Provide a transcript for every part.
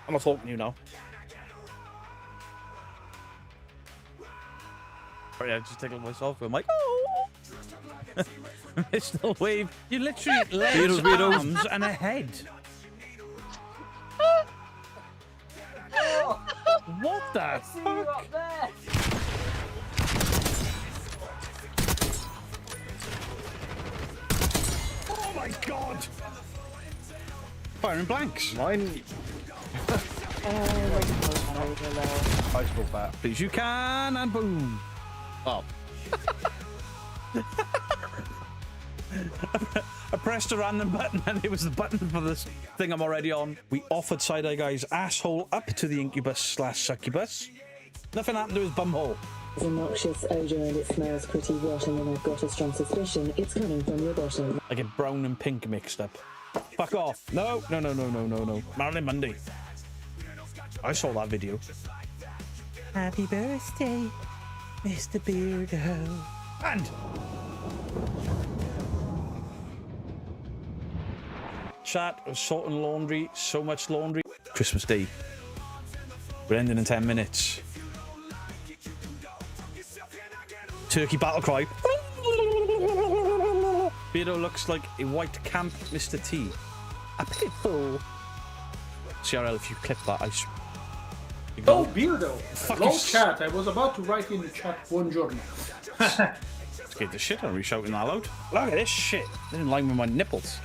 I'm not talking to you now. Sorry, I just tickled myself. I'm like, oh! Mr. Wave. You literally legs, arms, and a head. What the fuck? Oh my god! Firing blanks. Mine. I spoke that. Please, you can, and boom. Oh. I pressed a random button and it was the button for this thing I'm already on. We offered Side-Eye Guy's asshole up to the incubus/succubus. Nothing happened to his bumhole. It's a noxious odour and it smells pretty rotten, and I've got a strong suspicion it's coming from your bottom. I get brown and pink mixed up. Fuck off. No. Marilyn Monday. I saw that video. Happy birthday, Mr. Beardo. And chat of sorting laundry, so much laundry. Christmas Day. We're ending in 10 minutes. Turkey battle cry. Beardo looks like a white camp Mr. T. A pitbull. CRL, if you clip that, I... Oh, Beardo! Hello, Fucking chat. I was about to write in the chat, buongiorno. Scared the shit out of me shouting that loud. Look at this shit. They're in line with my nipples.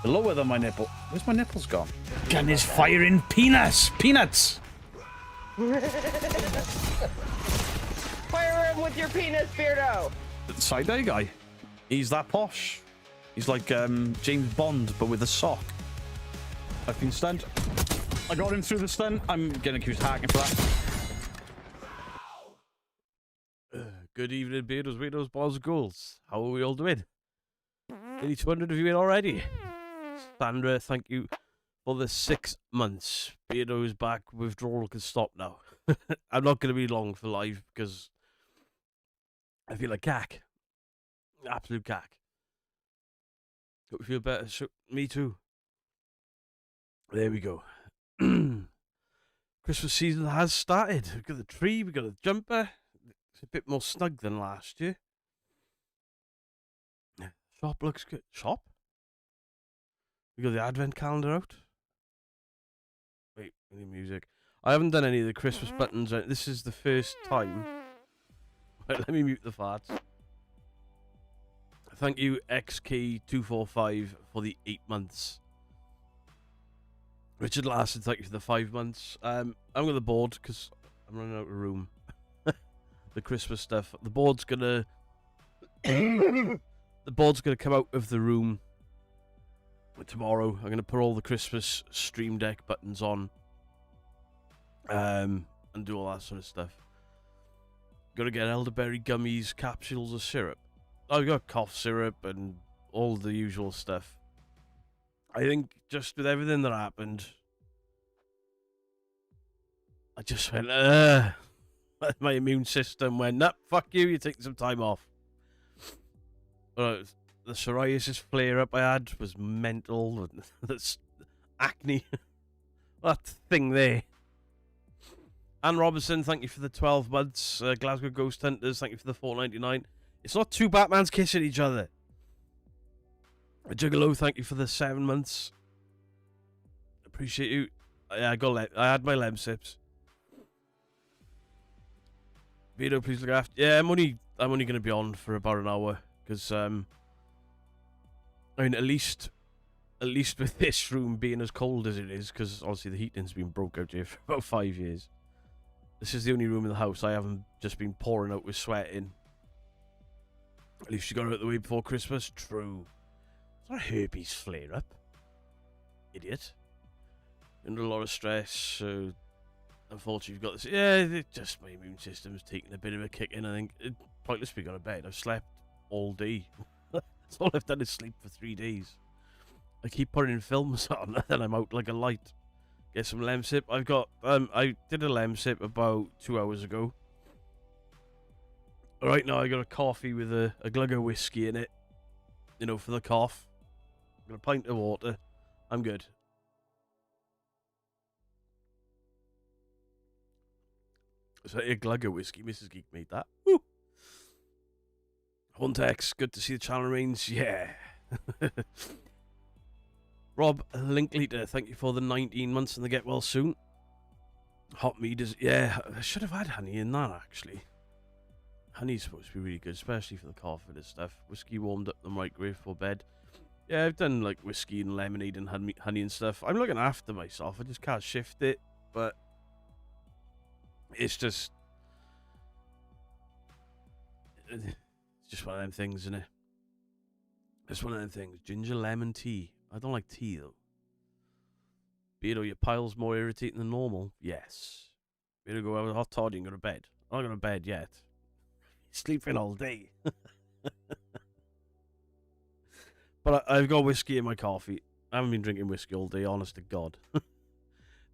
They're lower than my nipple. Where's my nipples gone? Gun is firing peanuts! Peanuts! Fire him with your penis, Beardo! Side-Eye Guy. He's that posh. He's like James Bond, but with a sock. I've been stunned. I got him through the stun. I'm getting accused of hacking for that. Good evening, Beardos, Weirdos, Balls, Ghouls. How are we all doing? Nearly 200 of you in already. Sandra, thank you for the 6 months. Beardo is back. Withdrawal can stop now. I'm not going to be long for live because I feel like cack. Absolute cack. Hope you feel better. So, me too. There we go. Christmas season has started. We've got the tree, we've got a jumper. It's a bit more snug than last year. Shop looks good. Shop? We got the advent calendar out. Wait, we need music. I haven't done any of the Christmas buttons. This is the first time. Right, let me mute the farts. Thank you, XK245, for the 8 months. Richard Larson, thank you for the 5 months. I'm going to board because I'm running out of room. The Christmas stuff. The board's gonna come out of the room tomorrow. I'm gonna put all the Christmas Stream Deck buttons on. And do all that sort of stuff. Gotta get elderberry gummies, capsules of syrup. I've got cough syrup and all the usual stuff. I think just with everything that happened, I just went, my immune system went, nah, fuck you, you take some time off. The psoriasis flare up I had was mental. That's acne. That thing there. Anne Robinson, thank you for the 12 months. Glasgow Ghost Hunters, thank you for the $4.99. It's not two Batmans kissing each other. Juggalo, thank you for the 7 months. Appreciate you. I had my lem sips. Vito, please look after. Yeah, I'm only going to be on for about an hour because I mean, at least with this room being as cold as it is, because obviously the heating's been broke out here for about 5 years. This is the only room in the house I haven't just been pouring out with sweat in. At least you got it out of the way before Christmas. True. It's not a herpes flare up. Idiot. Under a lot of stress, so unfortunately you've got this. Yeah, just my immune system's taking a bit of a kick in, I think. It's pointless to be going to bed. I've slept all day. That's all I've done is sleep for 3 days. I keep putting films on and I'm out like a light. Get some lem sip. I've got I did a lem sip about 2 hours ago. Right now I got a coffee with a glug of whiskey in it. You know, for the cough. Got a pint of water. I'm good. It's a glug of whiskey. Mrs. Geek made that. Woo! Huntex, good to see the channel remains. Yeah. Rob Linklater, thank you for the 19 months and the get well soon. Hot mead is, yeah, I should have had honey in that actually. Honey's supposed to be really good, especially for the cough and stuff. Whiskey warmed up the microwave for bed. Yeah, I've done like whiskey and lemonade and honey and stuff. I'm looking after myself. I just can't shift it, but it's just one of them things, isn't it? It's one of them things. Ginger lemon tea. I don't like tea though. Beardo, your pile's more irritating than normal. Yes. Beardo, go out with a hot toddy and go to bed. I'm not going to bed yet. Sleeping all day. But I've got whiskey in my coffee. I haven't been drinking whiskey all day, honest to God.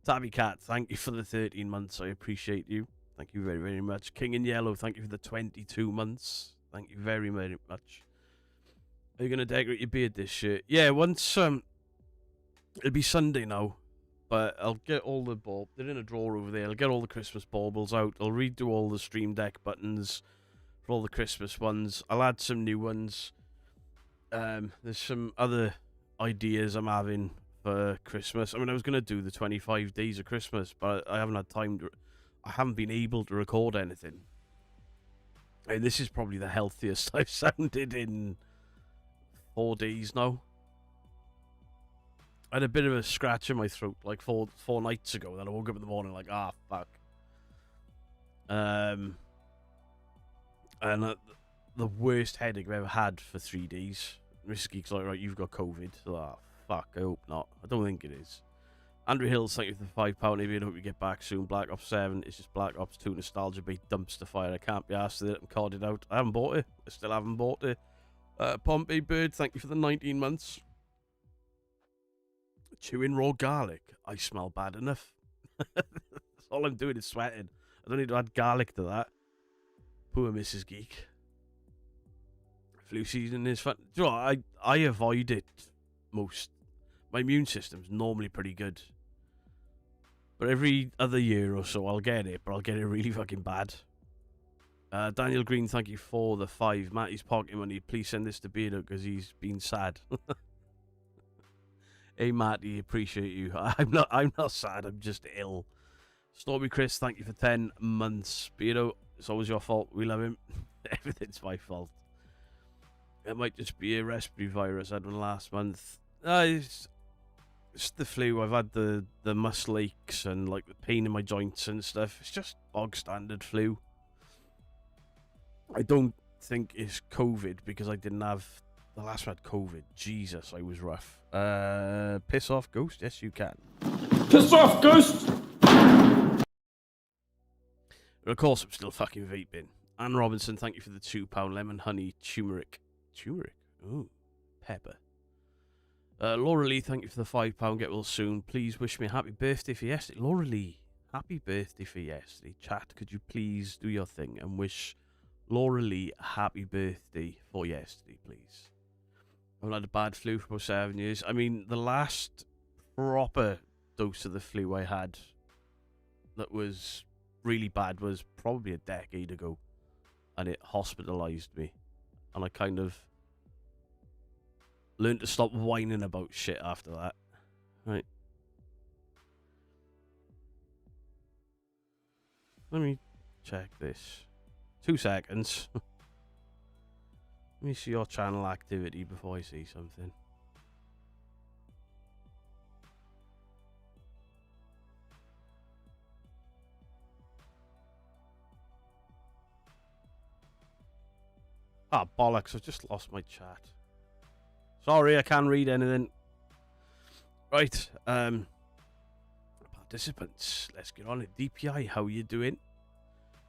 Tabby Cat, thank you for the 13 months. I appreciate you. Thank you very, very much. King in Yellow, thank you for the 22 months. Thank you very, very much. Are you going to decorate your beard this year? Yeah, once, it'll be Sunday now. But I'll get all the they're in a drawer over there. I'll get all the Christmas baubles out. I'll redo all the Stream Deck buttons for all the Christmas ones. I'll add some new ones. There's some other ideas I'm having for Christmas. I mean, I was going to do the 25 days of Christmas, but I haven't had time to... I haven't been able to record anything. And this is probably the healthiest I've sounded in 4 days now. I had a bit of a scratch in my throat like four nights ago. Then I woke up in the morning like, ah, fuck. And the worst headache I've ever had for 3 days. Mrs. Geek's like, right, you've got COVID. So, ah, fuck, I hope not. I don't think it is. Andrew Hills, thank you for the £5. Maybe I hope you get back soon. Black Ops 7, it's just Black Ops 2 nostalgia bait dumpster fire. I can't be asked with it. I'm carded out. I haven't bought it. I still haven't bought it. Pompey Bird, thank you for the 19 months. Chewing raw garlic. I smell bad enough. That's all I'm doing is sweating. I don't need to add garlic to that. Poor Mrs. Geek. Flu season is fun. Do you know what? I avoid it most. My immune system's normally pretty good. But every other year or so I'll get it, but I'll get it really fucking bad. Daniel Green, thank you for the 5. Matty's pocket money. Please send this to Beardo because he's been sad. Hey Matty, appreciate you. I'm not sad, I'm just ill. Stormy Chris, thank you for 10 months. Beardo, it's always your fault. We love him. Everything's my fault. It might just be a respiratory virus. I had one last month. It's the flu. I've had the muscle aches and like the pain in my joints and stuff. It's just bog standard flu. I don't think it's COVID because I didn't have... The last one had COVID. Jesus, I was rough. Piss off, Ghost? Yes, you can. Piss off, Ghost! But of course, I'm still fucking vaping. Anne Robinson, thank you for the £2 lemon honey turmeric. Turmeric? Ooh, pepper. Laura Lee, thank you for the £5. Get well soon. Please wish me a happy birthday for yesterday. Laura Lee, happy birthday for yesterday. Chat, could you please do your thing and wish Laura Lee a happy birthday for yesterday, please? I've had a bad flu for about 7 years. I mean, the last proper dose of the flu I had that was really bad was probably a decade ago. And it hospitalised me. And I kind of learned to stop whining about shit after that. Right. Let me check this. 2 seconds. Let me see your channel activity before I see something. Ah, bollocks, I just lost my chat. Sorry, I can't read anything. Right, participants, let's get on it. DPI, how are you doing?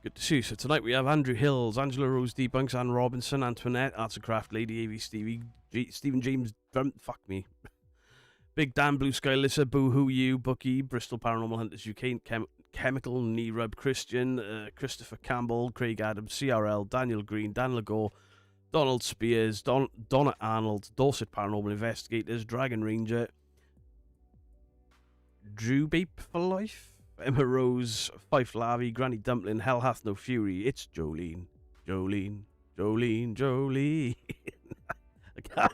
Good to see you. So tonight we have Andrew Hills, Angela Rose Debunks, Anne Robinson, Antoinette, Arts and Craft, Lady AV, Stevie, Stephen James, fuck me. Big Dan, Blue Sky, Lissa, Boohoo, You, Bookie, Bristol Paranormal Hunters UK, Chemical, Nerub, Christian, Christopher Campbell, Craig Adams, CRL, Daniel Green, Dan Legore, Donald Spears, Donna Arnold, Dorset Paranormal Investigators, Dragon Ranger, Drew Bape for Life, Emma Rose, Fife Larvey, Granny Dumpling, Hell Hath No Fury. It's Jolene. Jolene. Jolene. Jolene. I can't.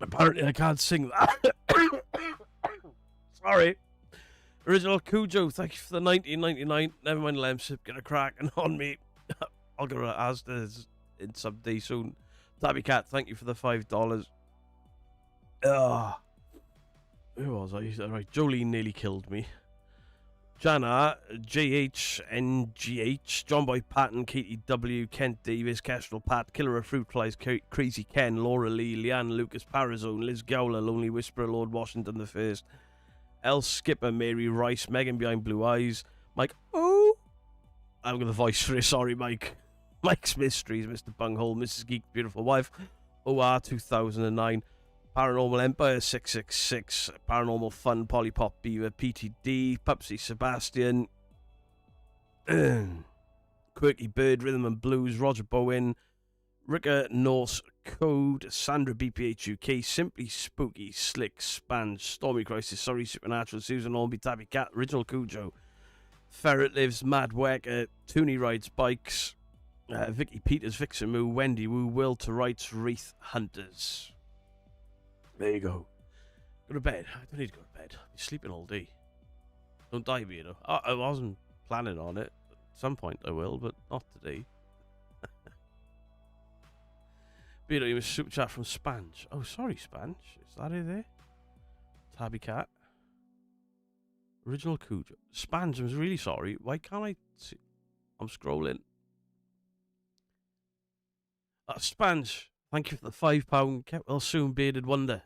Apparently I can't sing that. Sorry. Original Cujo, thank you for the 1999. Never mind Lemsip, get a cracking on me. I'll go to Asda's in some day soon. Tabby Cat, thank you for the $5. Who was I? Right, Jolene nearly killed me. Jana, JHNGH, John Boy Patton, Katie W, Kent Davis, Kestrel Pat, Killer of Fruit Flies, Crazy Ken, Laura Lee, Leanne Lucas, Parazone, Liz Gowler, Lonely Whisperer, Lord Washington the First, El Skipper, Mary Rice, Megan Behind Blue Eyes, Mike. Oh, I'm got the voice for it. Sorry, Mike. Mike's Mysteries, Mr. Bunghole, Mrs. Geek, Beautiful Wife, OR 2009, Paranormal Empire 666, Paranormal Fun, Polypop Beaver, PTD, Pupsy Sebastian, Quirky Bird, Rhythm and Blues, Roger Bowen, Ricka Norse Code, Sandra BPH UK, Simply Spooky, Slick, Sponge, Stormy Crisis, Sorry Supernatural, Susan Orby, Tabby Cat, Original Cujo, Ferret Lives, Mad Wecker, Toonie Rides Bikes, Vicky Peters, Vixen Moo, Wendy Woo, Will to Rights, Wreath Hunters. There you go. Go to bed. I don't need to go to bed. I'll be sleeping all day. Don't die, you know. I wasn't planning on it. At some point I will, but not today. Beto, you missed super chat from Spange. Oh, sorry, Spange. Is that it there? Tabby Cat. Original Cujo. Spange, I'm really sorry. Why can't I see? I'm scrolling. Spange, thank you for the £5. Get well soon, Bearded Wonder.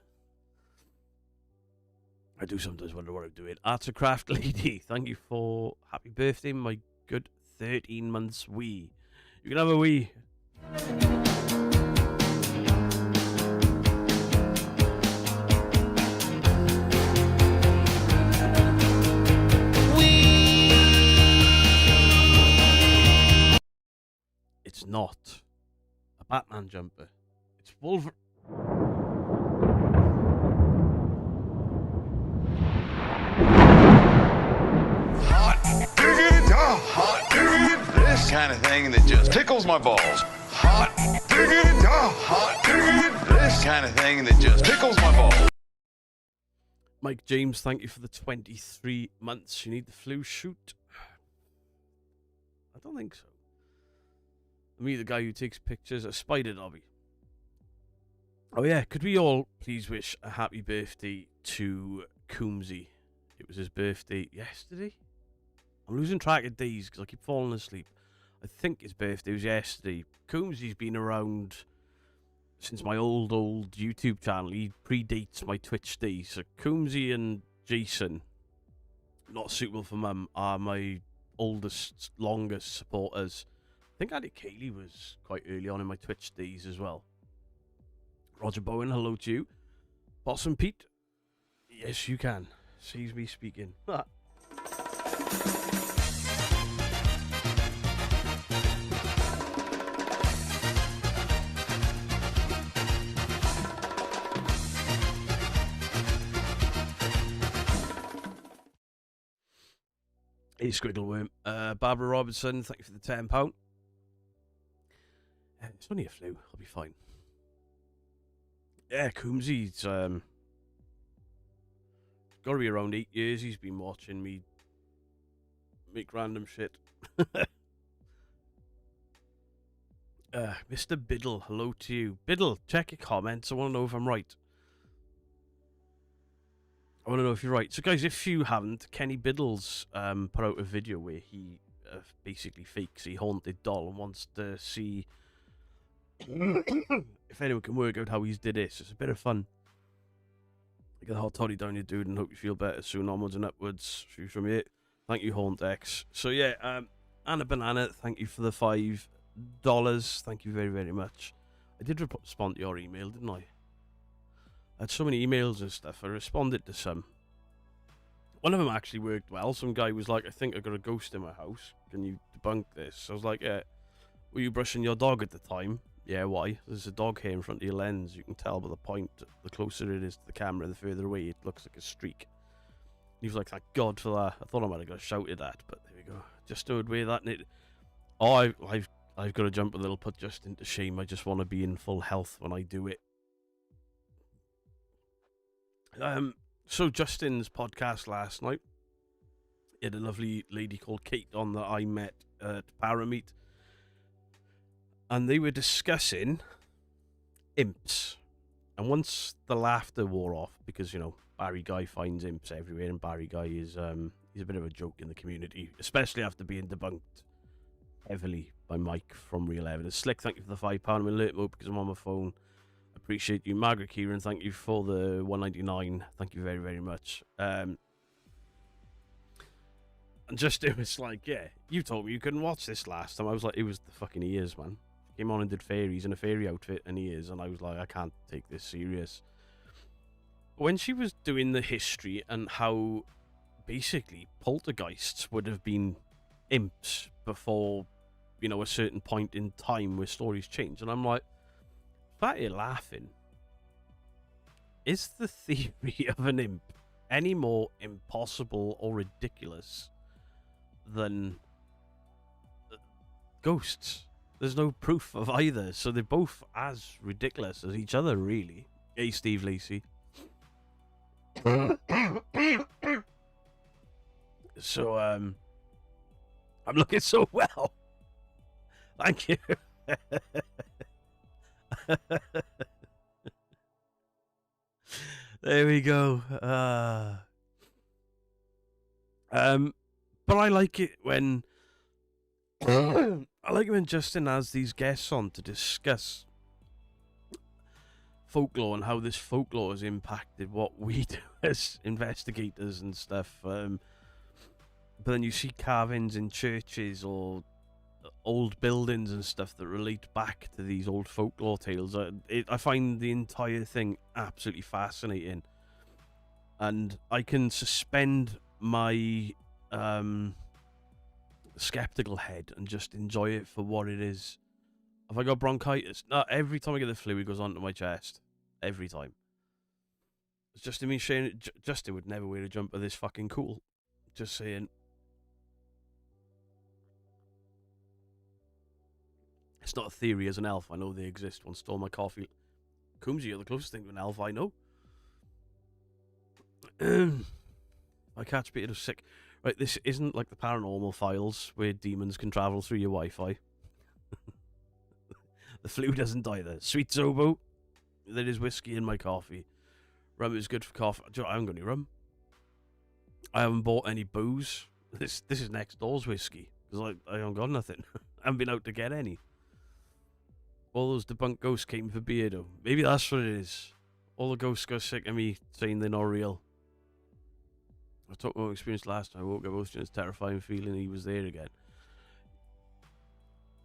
I do sometimes wonder what I'm doing. Arts of Craft Lady, thank you for happy birthday, my good 13 months wee. You can have a wee. It's not a Batman jumper. It's Wolverine. Hot diggity, this kind of thing that just tickles my balls. Hot diggity, hot diggity, this kind of thing that just tickles my balls. Mike James, thank you for the 23 months. You need the flu shoot? I don't think so. Me, the guy who takes pictures of Spider Dobby. Oh yeah, could we all please wish a happy birthday to Coombsy? It was his birthday yesterday. I'm losing track of days because I keep falling asleep. I think his birthday was yesterday. Coombsy's been around since my old YouTube channel. He predates my Twitch days. So Coombsy and Jason, not suitable for mum, are my oldest, longest supporters. I think Andy Cayley was quite early on in my Twitch days as well. Roger Bowen, hello to you. Possum Pete, yes you can. Sees me speaking. Hey, Squiggleworm. Barbara Robertson, thank you for the £10. It's only a flu. I'll be fine. Yeah, Coombsy's got to be around 8 years. He's been watching me make random shit. Mr. Biddle, hello to you. Biddle, check your comments. I want to know if I'm right. I want to know if you're right. So, guys, if you haven't, Kenny Biddle's put out a video where he basically fakes a haunted doll and wants to see if anyone can work out how he's did this. It's a bit of fun. Get the hot toddy down your dude and hope you feel better soon. Onwards and upwards. Shoot from you. Thank you, Hauntex. So, yeah, Anna Banana, thank you for the $5. Thank you very, very much. I did respond to your email, didn't I? I had so many emails and stuff. I responded to some. One of them actually worked well. Some guy was like, I think I got a ghost in my house. Can you debunk this? I was like, yeah. Were you brushing your dog at the time? Yeah, why? There's a dog hair in front of your lens. You can tell by the point. The closer it is to the camera, the further away it looks like a streak. He was like, thank God for that. I thought I might have got shouted at, but there we go. Just stood with that. And it, oh, I've got to jump a little, put Justin to shame. I just want to be in full health when I do it. So Justin's podcast last night, he had a lovely lady called Kate on that I met at Parameet, and they were discussing imps. And once the laughter wore off, because, you know, Barry Guy finds imps everywhere, and Barry Guy is he's a bit of a joke in the community, especially after being debunked heavily by Mike from Real Evidence. Slick, thank you for the £5. I'm alert mode because I'm on my phone. Appreciate you. Margaret Kieran, thank you for the 199. Thank you very, very much. And just it was like, yeah, you told me you couldn't watch this last time. I was like, it was the fucking ears, man. Came on and did fairies in a fairy outfit and ears, and I was like, I can't take this serious. When she was doing the history and how basically poltergeists would have been imps before, you know, a certain point in time where stories change, and I'm like, that you're laughing. Is the theory of an imp any more impossible or ridiculous than ghosts? There's no proof of either, so they're both as ridiculous as each other, really. Hey, Steve Lacey. So, I'm looking so well. Thank you. There we go. But I like it when I like it when Justin has these guests on to discuss folklore and how this folklore has impacted what we do as investigators and stuff. But then you see carvings in churches or old buildings and stuff that relate back to these old folklore tales. I find the entire thing absolutely fascinating, and I can suspend my skeptical head and just enjoy it for what it is. Have I got bronchitis? No, every time I get the flu, it goes onto my chest. Every time. It's just me saying, Justin would never wear a jumper this fucking cool. Just saying. It's not a theory as an elf. I know they exist. One stole my coffee. Coombsy, you're the closest thing to an elf I know. I catch Peter sick. Right, this isn't like the Paranormal Files where demons can travel through your Wi-Fi. The flu doesn't either. Sweet Zobo. There is whiskey in my coffee. Rum is good for cough. I haven't got any rum. I haven't bought any booze. This is next door's whiskey because I haven't got nothing. I haven't been out to get any. All those debunked ghosts came for Beardo. Maybe that's what it is. All the ghosts got sick of me saying they're not real. I talked about my experience last time. I woke up with this terrifying feeling he was there again.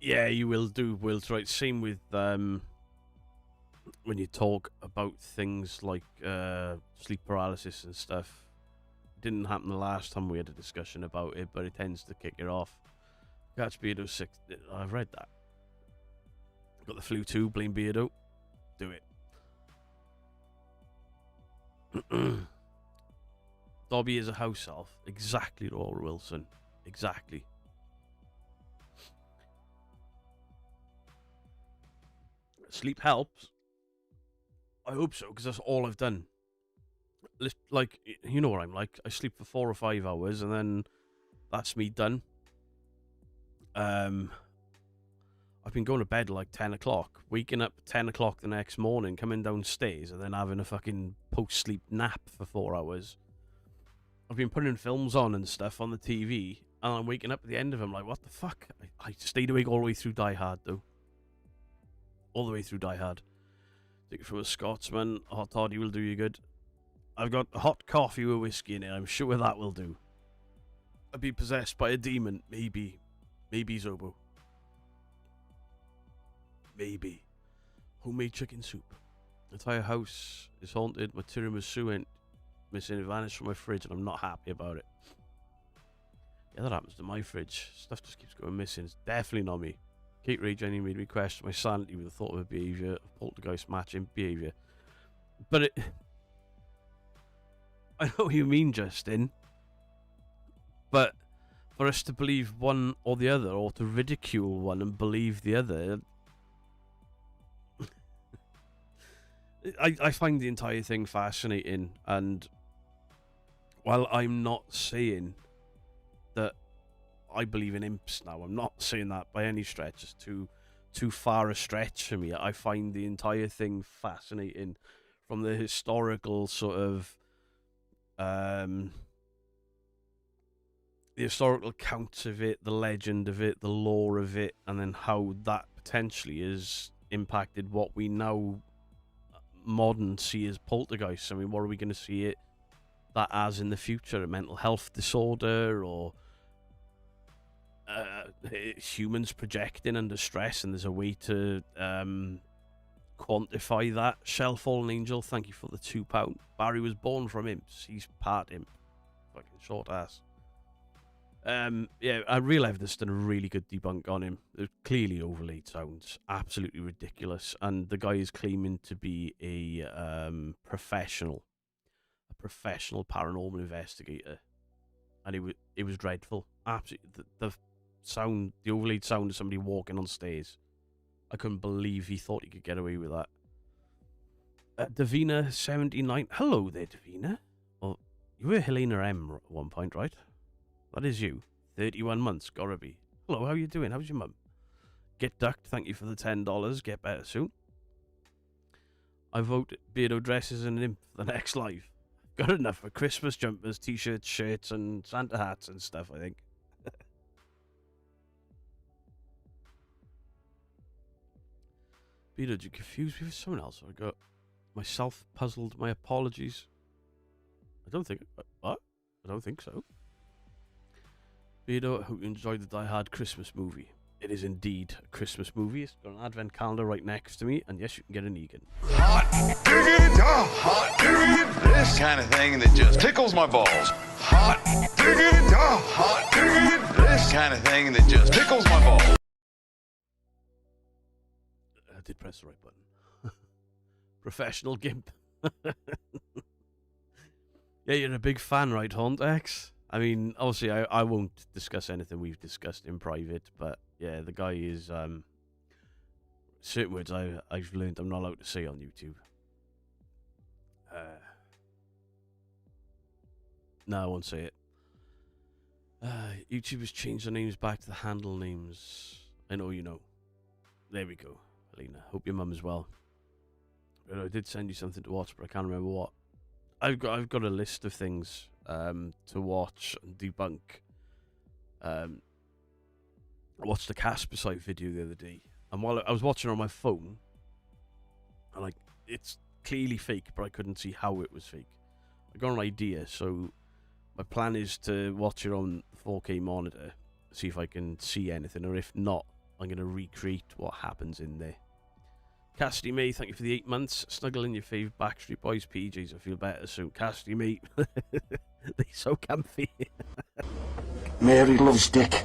Yeah, you will do, Will. Right. Same with when you talk about things like sleep paralysis and stuff. It didn't happen the last time we had a discussion about it, but it tends to kick it off. Catch Beardo 6. I've read that. Got the flu too. Blame Beardo. Do it. Dobby is a house elf. Exactly, Laura Wilson. Exactly. Sleep helps. I hope so, because that's all I've done. Like, you know what I'm like. I sleep for 4 or 5 hours, and then that's me done. I've been going to bed at like 10 o'clock, waking up 10 o'clock the next morning, coming downstairs, and then having a fucking post-sleep nap for 4 hours. I've been putting films on and stuff on the TV, and I'm waking up at the end of them like, what the fuck? I stayed awake all the way through Die Hard, though. All the way through Die Hard. Take it from a Scotsman. Hot toddy will do you good. I've got hot coffee with whiskey in it. I'm sure that will do. I'd be possessed by a demon. Maybe. Maybe Zobo. Maybe. Homemade chicken soup. The entire house is haunted. My tiramisu went missing. It vanished from my fridge, and I'm not happy about it. Yeah, that happens to my fridge. Stuff just keeps going missing. It's definitely not me. Kate Ray Jenny made me question my sanity with the thought of her behaviour of poltergeist matching behaviour. But it... I know what you mean, Justin. But for us to believe one or the other, or to ridicule one and believe the other... I find the entire thing fascinating, and while I'm not saying that I believe in imps now, I'm not saying that by any stretch. It's too far a stretch for me. I find the entire thing fascinating, from the historical sort of the historical accounts of it, the legend of it, the lore of it, and then how that potentially has impacted what we now modern see as poltergeists. I mean, what are we going to see it that as in the future? A mental health disorder, or humans projecting under stress, and there's a way to quantify that. Shell Fallen Angel, thank you for the £2. Barry was born from imps. He's part imp. Fucking short ass. Yeah, Real Evidence done a really good debunk on him. There's clearly overlaid sounds, absolutely ridiculous, and the guy is claiming to be a professional paranormal investigator, and it was dreadful. Absolutely, the sound, the overlaid sound of somebody walking on stairs. I couldn't believe he thought he could get away with that. Davina79, hello there, Davina. Well, you were Helena M at one point, right? That is you. 31 months, gotta be. Hello, how you doing? How's your mum? Get Ducked, thank you for the $10. Get better soon. I vote Beardo dresses and imp for the next live. Got enough for Christmas jumpers, t-shirts, shirts, and Santa hats and stuff, I think. Beardo, did you confuse me with someone else? I got myself puzzled. My apologies. I don't think... What? I don't think so. Beardo, I hope you enjoyed the Die Hard Christmas movie. It is indeed a Christmas movie. It's got an advent calendar right next to me, and yes, you can get an Egan. Hot diggity, hot diggity. This kind of thing that just tickles my balls. Hot diggity, hot diggity. This kind of thing that just tickles my balls. I did press the right button. Professional gimp. Yeah, you're a big fan, right, Hauntex? I mean, obviously, I won't discuss anything we've discussed in private, but yeah, the guy is certain words I've learned I'm not allowed to say on YouTube. No, I won't say it. YouTube has changed the names back to the handle names. I know you know. There we go, Alina. Hope your mum is well. But I did send you something to watch, but I can't remember what. I've got a list of things to watch and debunk. I watched the Casper site video the other day, and while I was watching it on my phone, and it's clearly fake, but I couldn't see how it was fake. I got an idea, so my plan is to watch it on 4K monitor, see if I can see anything, or if not, I'm going to recreate what happens in there. Cassidy May, thank you for the 8 months. Snuggle in your fave Backstreet Boys PJs. I feel better soon. Cassidy May, they're so comfy. Mary loves Dick.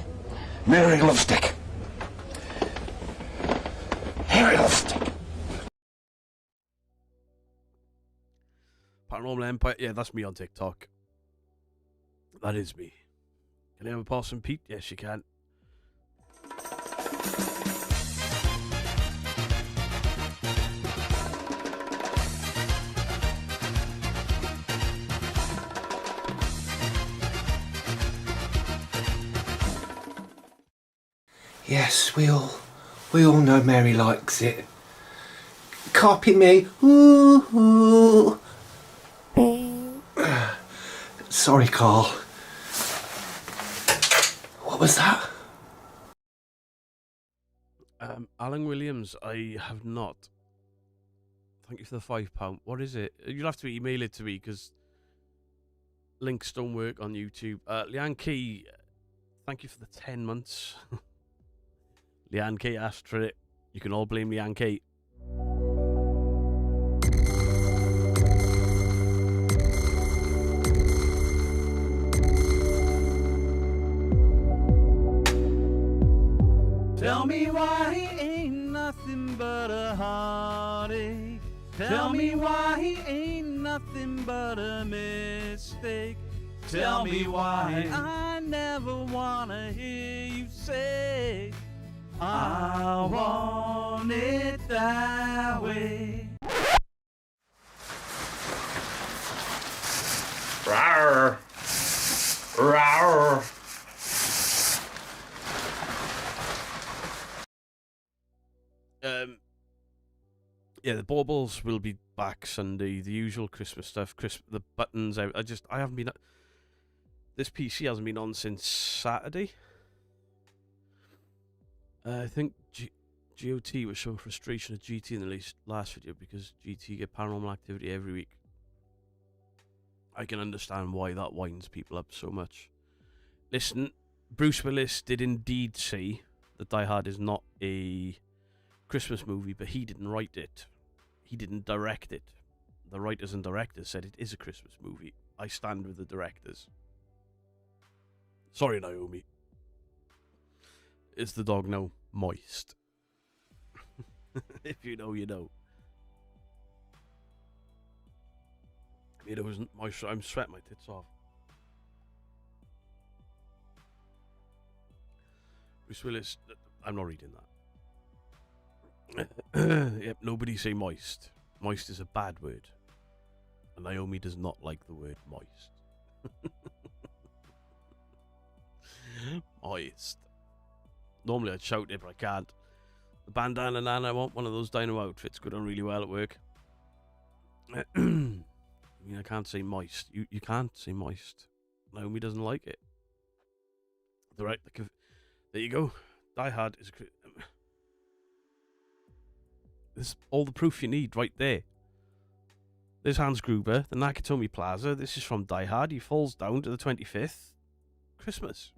Mary loves Dick. Mary loves Dick. Paranormal Empire, yeah, that's me on TikTok. That is me. Can I have a Possum Pete? Yes, you can. Yes, we all know Mary likes it. Copy me. Ooh, ooh. Sorry, Carl. What was that? Alan Williams, I have not. Thank you for the £5. What is it? You'll have to email it to me because links don't work on YouTube. Leanne Key, thank you for the 10 months. Leanne Key asked for it. You can all blame Leanne Key. Tell me why nothing but a heartache. Tell me why he ain't nothing but a mistake. Tell me why I never wanna hear you say I want it that way. Rawr. Rawr. Yeah, the baubles will be back Sunday. The usual Christmas stuff, the buttons. I haven't been. This PC hasn't been on since Saturday. I think GOT was showing frustration at GT in the last video because GT get paranormal activity every week. I can understand why that winds people up so much. Listen, Bruce Willis did indeed say that Die Hard is not a Christmas movie, but he didn't write it. He didn't direct it. The writers and directors said it is a Christmas movie. I stand with the directors. Sorry, Naomi. Is the dog now moist? If you know, you know. It wasn't moist. I'm sweating my tits off. Bruce Willis. I'm not reading that. Yep, nobody say moist. Moist is a bad word. And Naomi does not like the word moist. Moist. Normally I'd shout it, but I can't. The bandana nana, I want one of those dino outfits. Go down really well at work. I mean, I can't say moist. You can't say moist. Naomi doesn't like it. There you go. Die Hard is this is all the proof you need right there. There's Hans Gruber, the Nakatomi Plaza. This is from Die Hard. He falls down to the 25th. Christmas.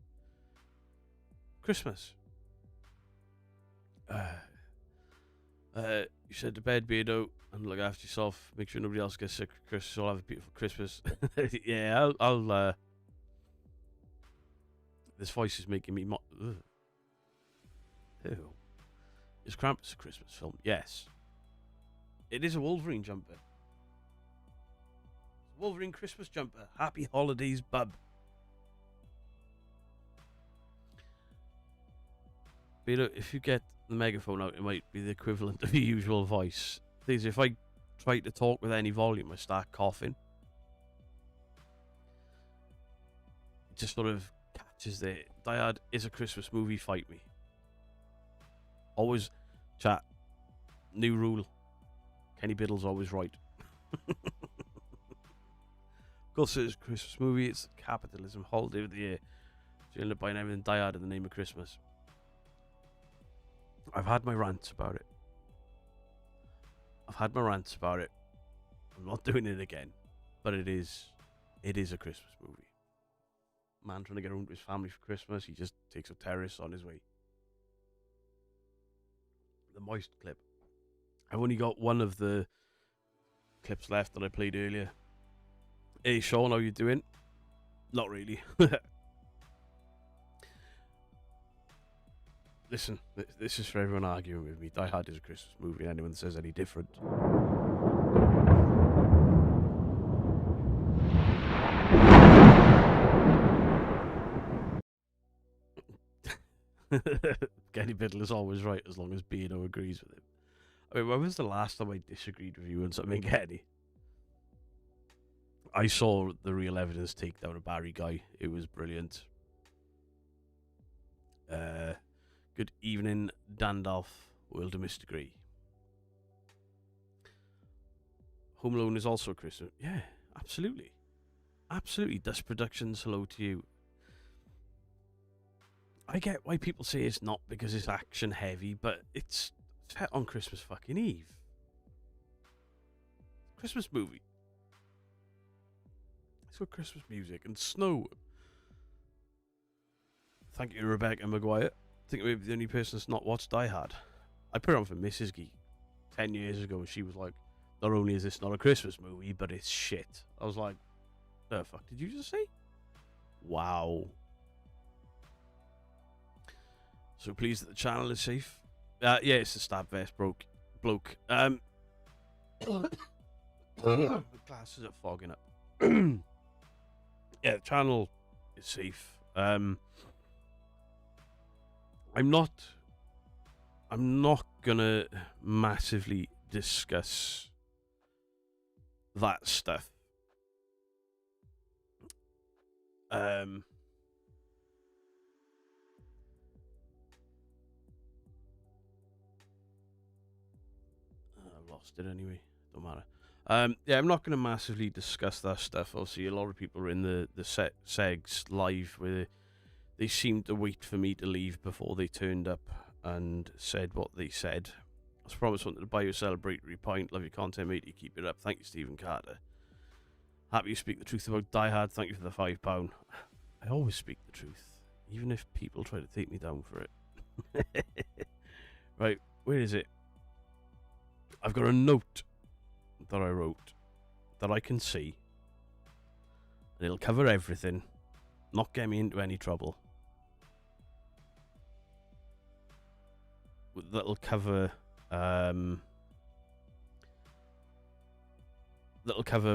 Christmas. You said to bed, Beardo, and look after yourself. Make sure nobody else gets sick for Christmas. You'll have a beautiful Christmas. Yeah, I'll this voice is making me Ew. Is Krampus a Christmas film? Yes. It is a Wolverine jumper. Wolverine Christmas jumper. Happy holidays, bub. But if you get the megaphone out, it might be the equivalent of your usual voice. Things if I try to talk with any volume, I start coughing. It just sort of catches there. Die Hard is a Christmas movie. Fight me. Always chat. New rule. Kenny Biddle's always right. Of course, it's a Christmas movie. It's capitalism, holiday of the year. So you end up buying everything Die Hard in the name of Christmas. I've had my rants about it. I'm not doing it again. But it is a Christmas movie. Man trying to get home to his family for Christmas. He just takes a terrace on his way. The moist clip. I've only got one of the clips left that I played earlier. Hey Sean, how you doing? Not really. Listen, this is for everyone arguing with me. Die Hard is a Christmas movie, and anyone that says any different. Kenny Biddle is always right as long as Beano agrees with him. I mean, when was the last time I disagreed with you on something, Kenny? I saw the Real Evidence takedown of Barry Guy. It was brilliant. Good evening, Dandalf, World of Mystery. Home Alone is also a Christmas. Yeah, absolutely. Absolutely. Dust Productions, hello to you. I get why people say it's not because it's action heavy, but it's set on Christmas fucking Eve. Christmas movie. It's got Christmas music and snow. Thank you, Rebecca Maguire. I think maybe the only person that's not watched Die Hard. I put it on for Mrs. Geek 10 years ago, and she was like, not only is this not a Christmas movie, but it's shit. I was like, the fuck did you just say? Wow. So pleased that the channel is safe. Yeah, it's the stab vest bloke. My glasses are fogging up. Yeah, the channel is safe. I'm not gonna massively discuss that stuff. I've lost it anyway. Don't matter. Yeah, I'm not going to massively discuss that stuff. Obviously, a lot of people are in the segs live where they seemed to wait for me to leave before they turned up and said what they said. I was promised something to buy you a celebratory pint. Love your content, mate. You keep it up. Thank you, Stephen Carter. Happy you speak the truth about Die Hard. Thank you for the £5. I always speak the truth, even if people try to take me down for it. Right, where is it? I've got a note that I wrote that I can see, and it'll cover everything, not get me into any trouble. That'll cover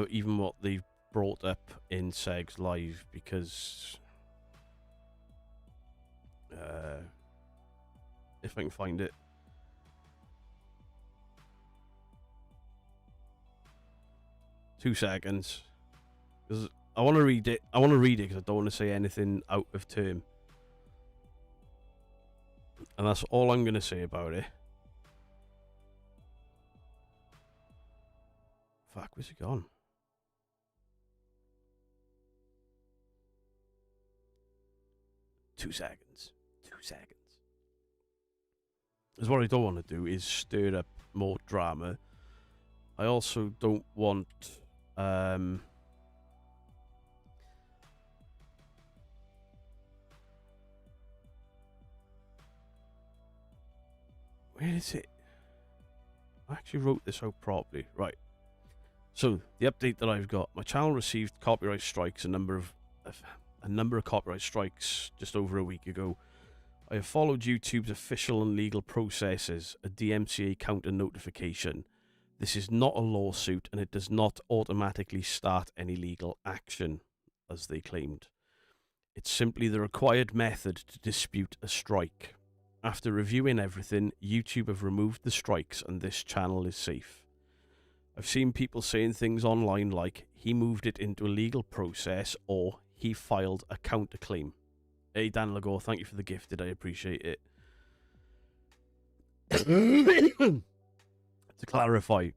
even what they've brought up in Segs Live, because if I can find it. 2 seconds. Because I want to read it. I want to read it because I don't want to say anything out of term. And that's all I'm going to say about it. Fuck, where's it gone? Two seconds. Because what I don't want to do is stir up more drama. I also don't want... where is it? I actually wrote this out properly. Right. So, the update that I've got. My channel received copyright strikes, a number of copyright strikes just over a week ago. I have followed YouTube's official and legal processes, a DMCA counter notification. This is not a lawsuit, and it does not automatically start any legal action, as they claimed. It's simply the required method to dispute a strike. After reviewing everything, YouTube have removed the strikes, and this channel is safe. I've seen people saying things online like, he moved it into a legal process, or he filed a counterclaim. Hey, Dan Lagore, thank you for the gifted, I appreciate it. To clarify,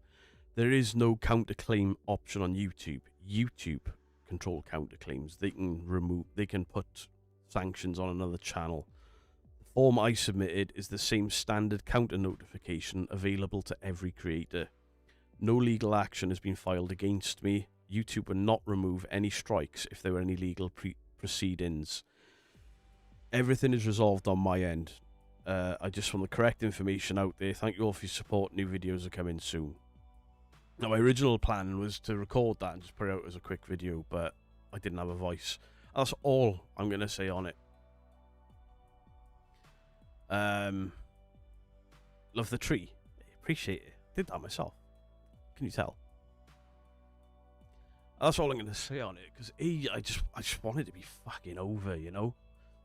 there is no counterclaim option on YouTube. YouTube control counterclaims. They can put sanctions on another channel. The form I submitted is the same standard counter notification available to every creator. No legal action has been filed against me. YouTube will not remove any strikes if there were any legal proceedings. Everything is resolved on my end. I just want the correct information out there. Thank you all for your support. New videos are coming soon. Now, my original plan was to record that and just put it out as a quick video, but I didn't have a voice. That's all I'm going to say on it. Love the tree. Appreciate it. Did that myself. Can you tell? That's all I'm going to say on it, because I just wanted to be fucking over, you know?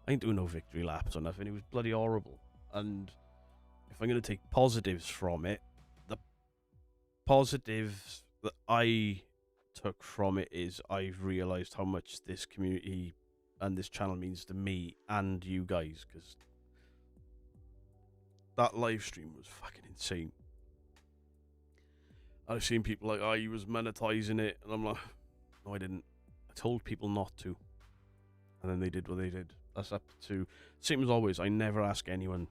I ain't doing no victory laps or nothing. It was bloody horrible. And if I'm going to take positives from it, the positives that I took from it is I've realised how much this community and this channel means to me and you guys, because that live stream was fucking insane. I've seen people like, oh, he was monetizing it, and I'm like, no, I didn't. I told people not to, and then they did what they did. That's up to... Same as always, I never ask anyone.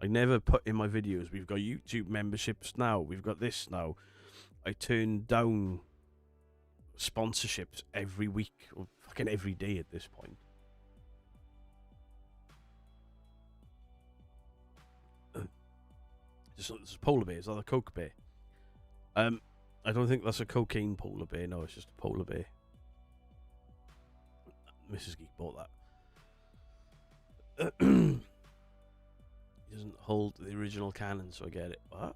I never put in my videos, we've got YouTube memberships now, we've got this now. I turn down sponsorships every week, or fucking every day at this point. Just it's a polar bear, is that a Coke bear? I don't think that's a cocaine polar bear, no, it's just a polar bear. Mrs. Geek bought that. doesn't hold the original canon, so I get it. What?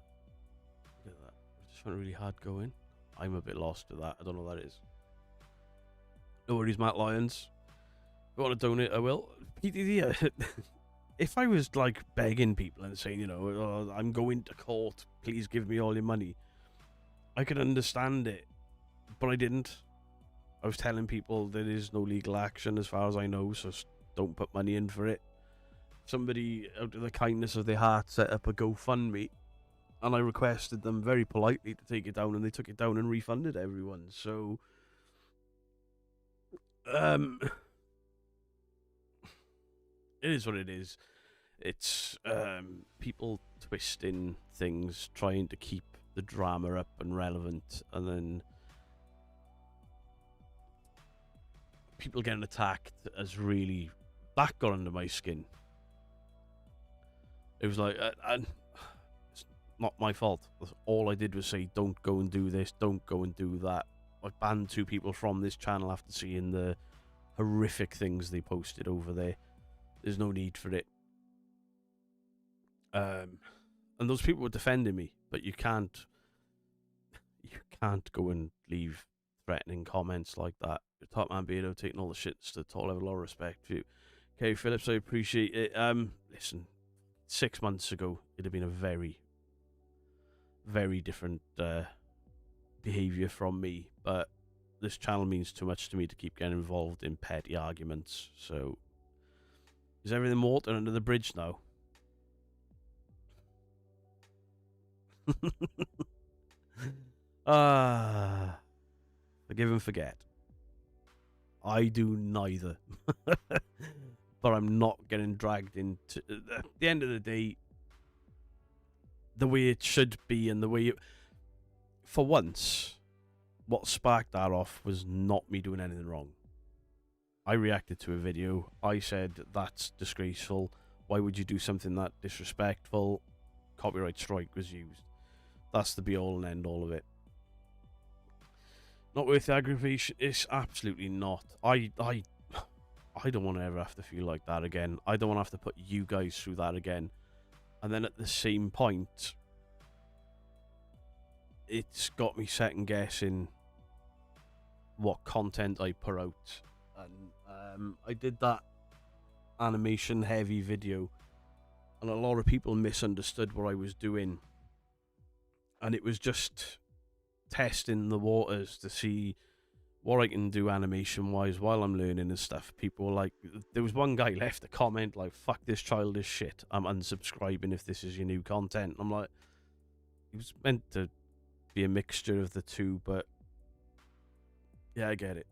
Look at that. It just went really hard going. I'm a bit lost with that. I don't know what that is. No worries, Matt Lyons. If you want to donate, I will. PTD, if I was like begging people and saying, you know, oh, I'm going to court, please give me all your money, I could understand it, but I didn't. I was telling people there is no legal action as far as I know, so don't put money in for it. Somebody, out of the kindness of their heart, set up a GoFundMe, and I requested them very politely to take it down, and they took it down and refunded everyone. So, it is what it is. It's people twisting things, trying to keep the drama up and relevant, and then people getting attacked as really... That got under my skin. It was like, it's not my fault. All I did was say, don't go and do this, don't go and do that. I banned 2 people from this channel after seeing the horrific things they posted over there. There's no need for it. And those people were defending me, but you can't go and leave threatening comments like that. Your top man Beardo taking all the shits to top level of respect for you. Okay, Phillips, I appreciate it. Listen, 6 months ago, it'd have been a very, very different behaviour from me, but this channel means too much to me to keep getting involved in petty arguments. So, is everything water under the bridge now? Forgive and forget. I do neither. But I'm not getting dragged into... At the end of the day, the way it should be and the way it... For once, what sparked that off was not me doing anything wrong. I reacted to a video. I said, that's disgraceful. Why would you do something that disrespectful? Copyright strike was used. That's the be-all and end-all of it. Not worth the aggravation. It's absolutely not. I don't want to ever have to feel like that again. I don't want to have to put you guys through that again. And then at the same point, it's got me second guessing what content I put out. And I did that animation heavy video, and a lot of people misunderstood what I was doing. And it was just testing the waters to see what I can do animation-wise while I'm learning and stuff. People were like... There was one guy left a comment like, fuck this childish shit. I'm unsubscribing if this is your new content. I'm like... It was meant to be a mixture of the two, but... Yeah, I get it.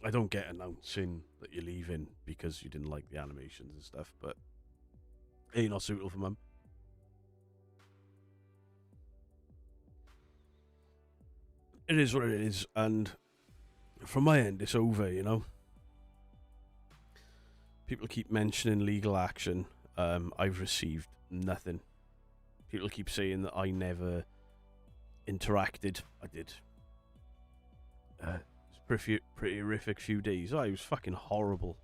I don't get announcing that you're leaving because you didn't like the animations and stuff, but... You're not suitable for mum. It is what it is, and from my end, it's over, you know. People keep mentioning legal action. I've received nothing. People keep saying that I never interacted. I did. It's pretty horrific few days. It was fucking horrible.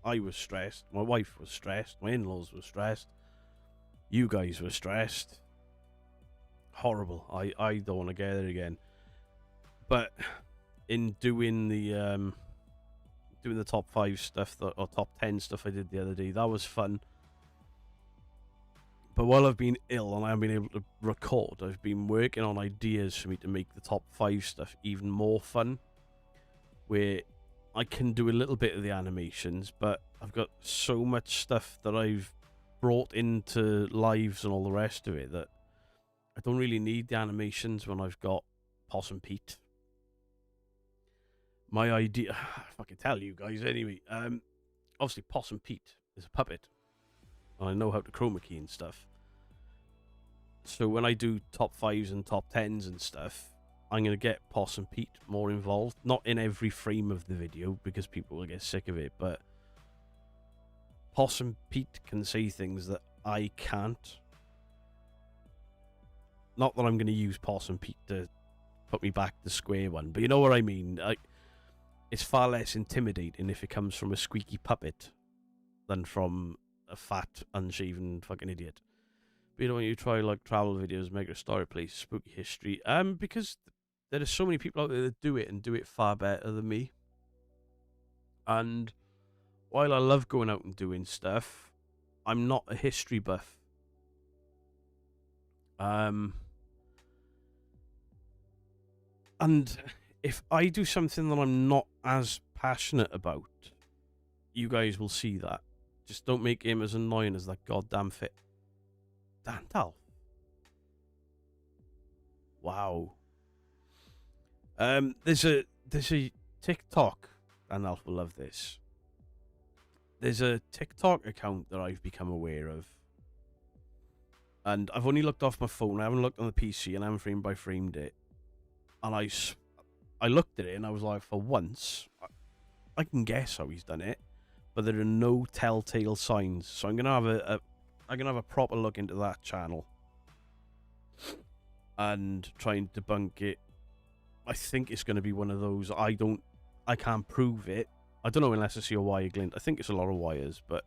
I was stressed. My wife was stressed. My in-laws were stressed. You guys were stressed. Horrible. I don't want to get there again. But in doing the top 5 stuff or top 10 stuff I did the other day, that was fun. But while I've been ill and I haven't been able to record, I've been working on ideas for me to make the top 5 stuff even more fun, where I can do a little bit of the animations, but I've got so much stuff that I've brought into lives and all the rest of it that I don't really need the animations when I've got Possum Pete. My idea, if I can tell you guys anyway, obviously Possum Pete is a puppet, and I know how to chroma key and stuff. So when I do top 5s and top 10s and stuff, I'm going to get Possum Pete more involved. Not in every frame of the video, because people will get sick of it, but Possum Pete can say things that I can't. Not that I'm going to use Possum Pete to put me back to square one, but you know what I mean. It's far less intimidating if it comes from a squeaky puppet than from a fat, unshaven fucking idiot. But you know, when you try like travel videos, make a story place, spooky history, because there are so many people out there that do it and do it far better than me. And while I love going out and doing stuff, I'm not a history buff. And if I do something that I'm not as passionate about, you guys will see that. Just don't make him as annoying as that goddamn fit. Dandalf. Wow. There's a TikTok, and Alf will love this. There's a TikTok account that I've become aware of, and I've only looked off my phone. I haven't looked on the PC, and I haven't frame by framed it. And I looked at it, and I was like, for once, I can guess how he's done it, but there are no telltale signs. So I'm gonna have a proper look into that channel and try and debunk it. I think it's going to be one of those. I can't prove it. I don't know unless I see a wire glint. I think it's a lot of wires, but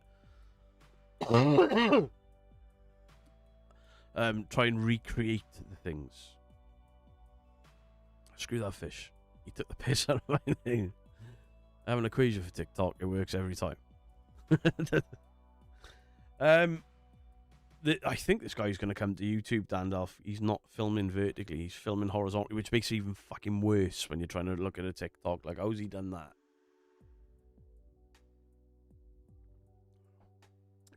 try and recreate the things. Screw that fish. He took the piss out of my name. I have an equation for TikTok. It works every time. I think this guy's going to come to YouTube, Dandalf. He's not filming vertically. He's filming horizontally, which makes it even fucking worse when you're trying to look at a TikTok. Like, how's he done that?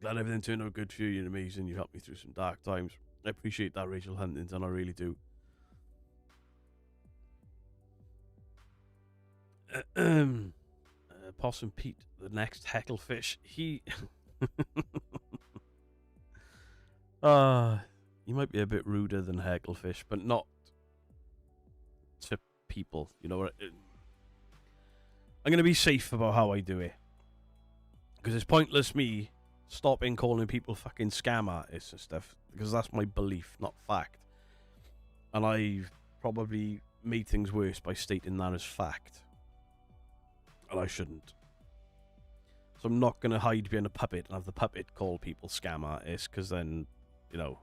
Glad everything turned out good for you. You're amazing. You helped me through some dark times. I appreciate that, Rachel Huntington. I really do. Possum Pete, the next hecklefish. He... he might be a bit ruder than hecklefish, but not to people. You know what? I'm going to be safe about how I do it. Because it's pointless me stopping calling people fucking scam artists and stuff. Because that's my belief, not fact. And I've probably made things worse by stating that as fact. And I shouldn't. So I'm not going to hide behind a puppet and have the puppet call people scam artists, because then, you know,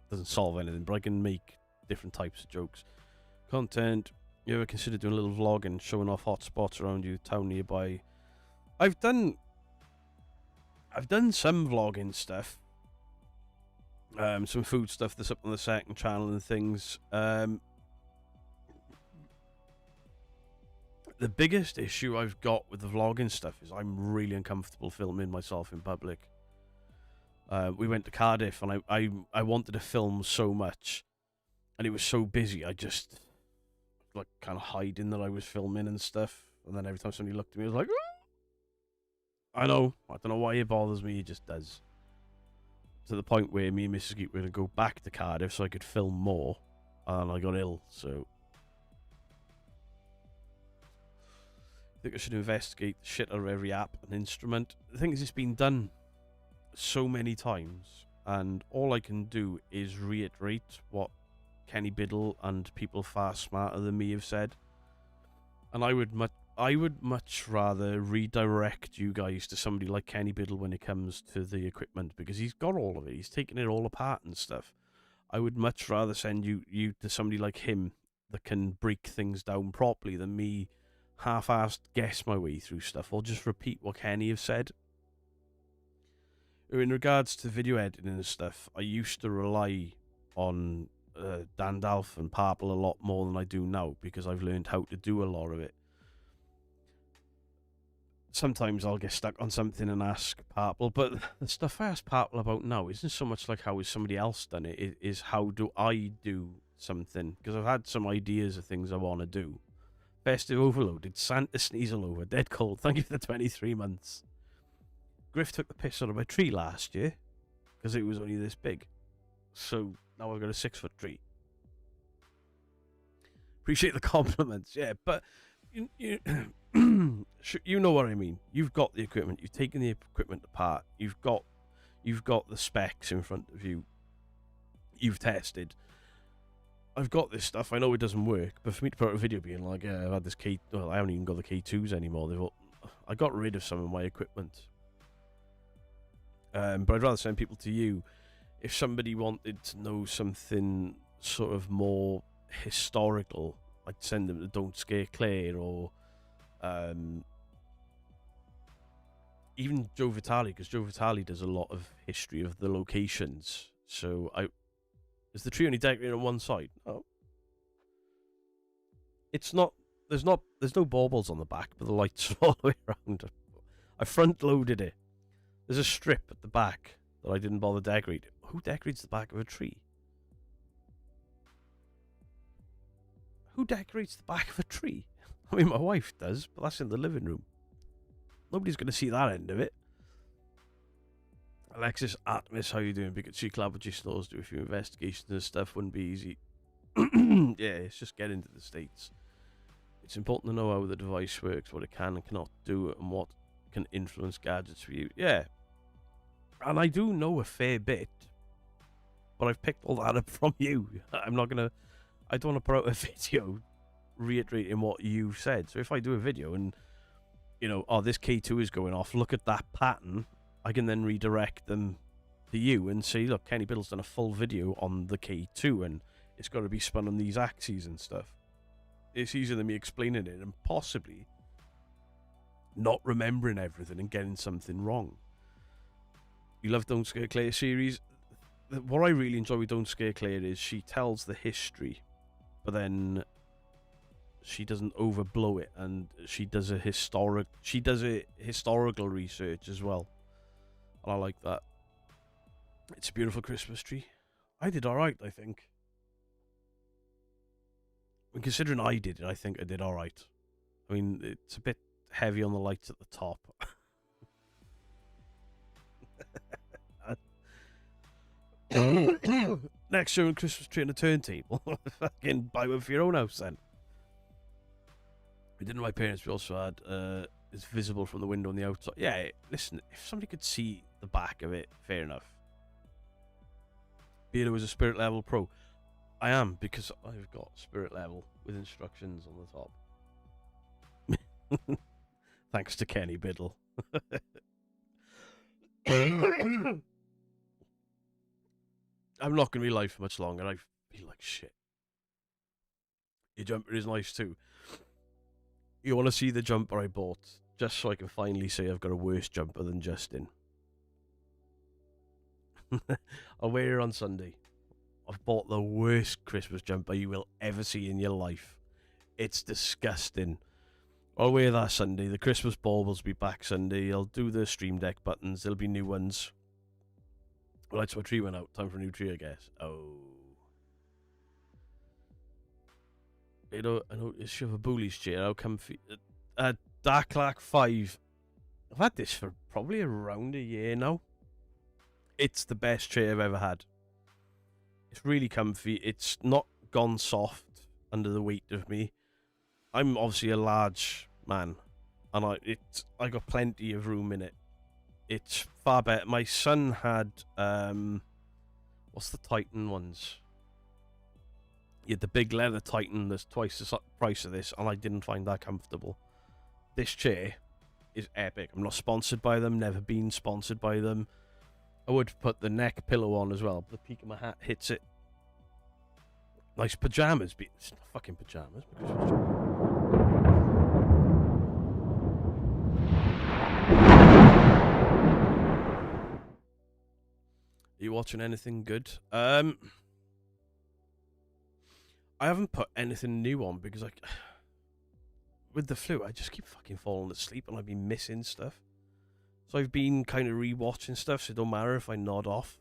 doesn't solve anything. But I can make different types of jokes. Content. You ever consider doing a little vlog and showing off hot spots around your town nearby? I've done some vlogging stuff. Some food stuff that's up on the second channel and things. The biggest issue I've got with the vlogging stuff is I'm really uncomfortable filming myself in public. We went to Cardiff and I wanted to film so much, and it was so busy. I just like kind of hiding that I was filming and stuff. And then every time somebody looked at me, I was like, "Ah!" I know. I don't know why it bothers me. It just does. To the point where me and Mrs. Geek were going to go back to Cardiff so I could film more, and I got ill. So I think I should investigate the shit out of every app and instrument. The thing is, it's been done so many times, and all I can do is reiterate what Kenny Biddle and people far smarter than me have said. And I would much rather redirect you guys to somebody like Kenny Biddle when it comes to the equipment, because he's got all of it. He's taken it all apart and stuff. I would much rather send you to somebody like him that can break things down properly than me half-assed guess my way through stuff or just repeat what Kenny have said. In regards to video editing and stuff, I used to rely on Dandalf and Parple a lot more than I do now, because I've learned how to do a lot of it. Sometimes I'll get stuck on something and ask Parple, but the stuff I ask Parple about now isn't so much like how has somebody else done it, it is how do I do something, because I've had some ideas of things I want to do. Festive Overloaded, Santa sneeze all over, dead cold, thank you for the 23 months. Griff took the piss out of my tree last year, because it was only this big. So now I've got a 6-foot tree. Appreciate the compliments, yeah, but you know what I mean. You've got the equipment, you've taken the equipment apart, you've got the specs in front of you, you've tested. I've got this stuff, I know it doesn't work, but for me to put out a video being like, I've had this I haven't even got the K2s anymore. I got rid of some of my equipment. But I'd rather send people to you if somebody wanted to know something sort of more historical. I'd send them to Don't Scare Claire, or even Joe Vitale, because Joe Vitale does a lot of history of the locations. So is the tree only decorated on one side? No. It's not. There's no baubles on the back, but the lights are all the way around. I front loaded it. There's a strip at the back that I didn't bother decorating. Who decorates the back of a tree? Who decorates the back of a tree? I mean, my wife does, but that's in the living room. Nobody's going to see that end of it. Alexis Atmis, how you doing? Big at Sea Club with stores, do a few investigations and stuff. Wouldn't be easy. Yeah, it's just getting to the States. It's important to know how the device works, what it can and cannot do, and what can influence gadgets for you. Yeah. And I do know a fair bit, but I've picked all that up from you. I don't want to put out a video reiterating what you said. So if I do a video and, this K2 is going off, look at that pattern, I can then redirect them to you and say, look, Kenny Biddle's done a full video on the K2 and it's got to be spun on these axes and stuff. It's easier than me explaining it and possibly not remembering everything and getting something wrong. You love Don't Scare Claire series. What I really enjoy with Don't Scare Claire is she tells the history, but then she doesn't overblow it, and she does a historical research as well. And I like that. It's a beautiful Christmas tree. I did alright, I think. And considering I did it, I think I did alright. I mean, it's a bit heavy on the lights at the top. Next year, Christmas tree and a turntable. Fucking buy one for your own house then. We didn't. My parents. We also had. It's visible from the window on the outside. Yeah. Listen, if somebody could see the back of it, fair enough. Beardo is a spirit level pro. I am, because I've got spirit level with instructions on the top. Thanks to Kenny Biddle. I'm not going to be live for much longer. I feel like shit. Your jumper is nice too. You want to see the jumper I bought, just so I can finally say I've got a worse jumper than Justin. I'll wear it on Sunday. I've bought the worst Christmas jumper you will ever see in your life. It's disgusting. I'll wear that Sunday. The Christmas baubles will be back Sunday. I'll do the Stream Deck buttons. There'll be new ones. Lights my tree went out. Time for a new tree, I guess. Oh. I noticed you have a bully's chair. How comfy. Dark Lack 5. I've had this for probably around a year now. It's the best chair I've ever had. It's really comfy. It's not gone soft under the weight of me. I'm obviously a large man, and I got plenty of room in it. It's far better. My son had what's the Titan ones? Yeah, the big leather Titan that's twice the price of this, and I didn't find that comfortable. This chair is epic. I'm not sponsored by them, never been sponsored by them. I would put the neck pillow on as well, but the peak of my hat hits it. Nice pajamas, but it's not fucking pajamas. Are you watching anything good? I haven't put anything new on because with the flu, I just keep fucking falling asleep and I've been missing stuff. So I've been kind of re-watching stuff, so it don't matter if I nod off.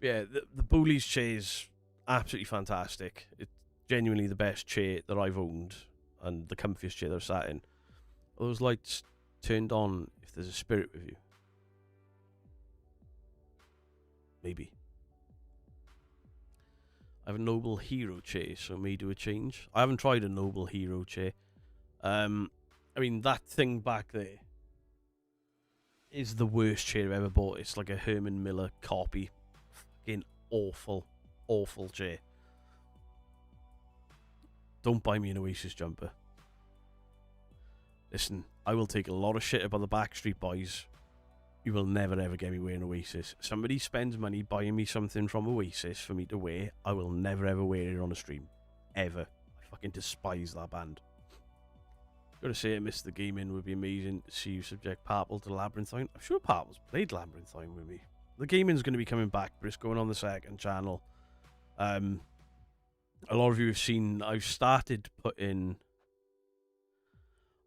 Yeah, the Bullies chair is absolutely fantastic. It's genuinely the best chair that I've owned and the comfiest chair that I've sat in. Are those lights turned on if there's a spirit with you? Maybe. I have a Noble Hero chair, so I may do a change. I haven't tried a Noble Hero chair. I mean, that thing back there is the worst chair I've ever bought. It's like a Herman Miller copy. Fucking awful, awful chair. Don't buy me an Oasis jumper. Listen, I will take a lot of shit about the Backstreet Boys You will never ever get me wearing Oasis. Somebody spends money buying me something from Oasis for me to wear, I will never ever wear it on a stream. Ever. I fucking despise that band. Gotta say, I miss the gaming. Would be amazing to see you subject Purple to Labyrinthine. I'm sure Purple's played Labyrinthine with me. The gaming's going to be coming back, but it's going on the second channel. A lot of you have seen, I've started putting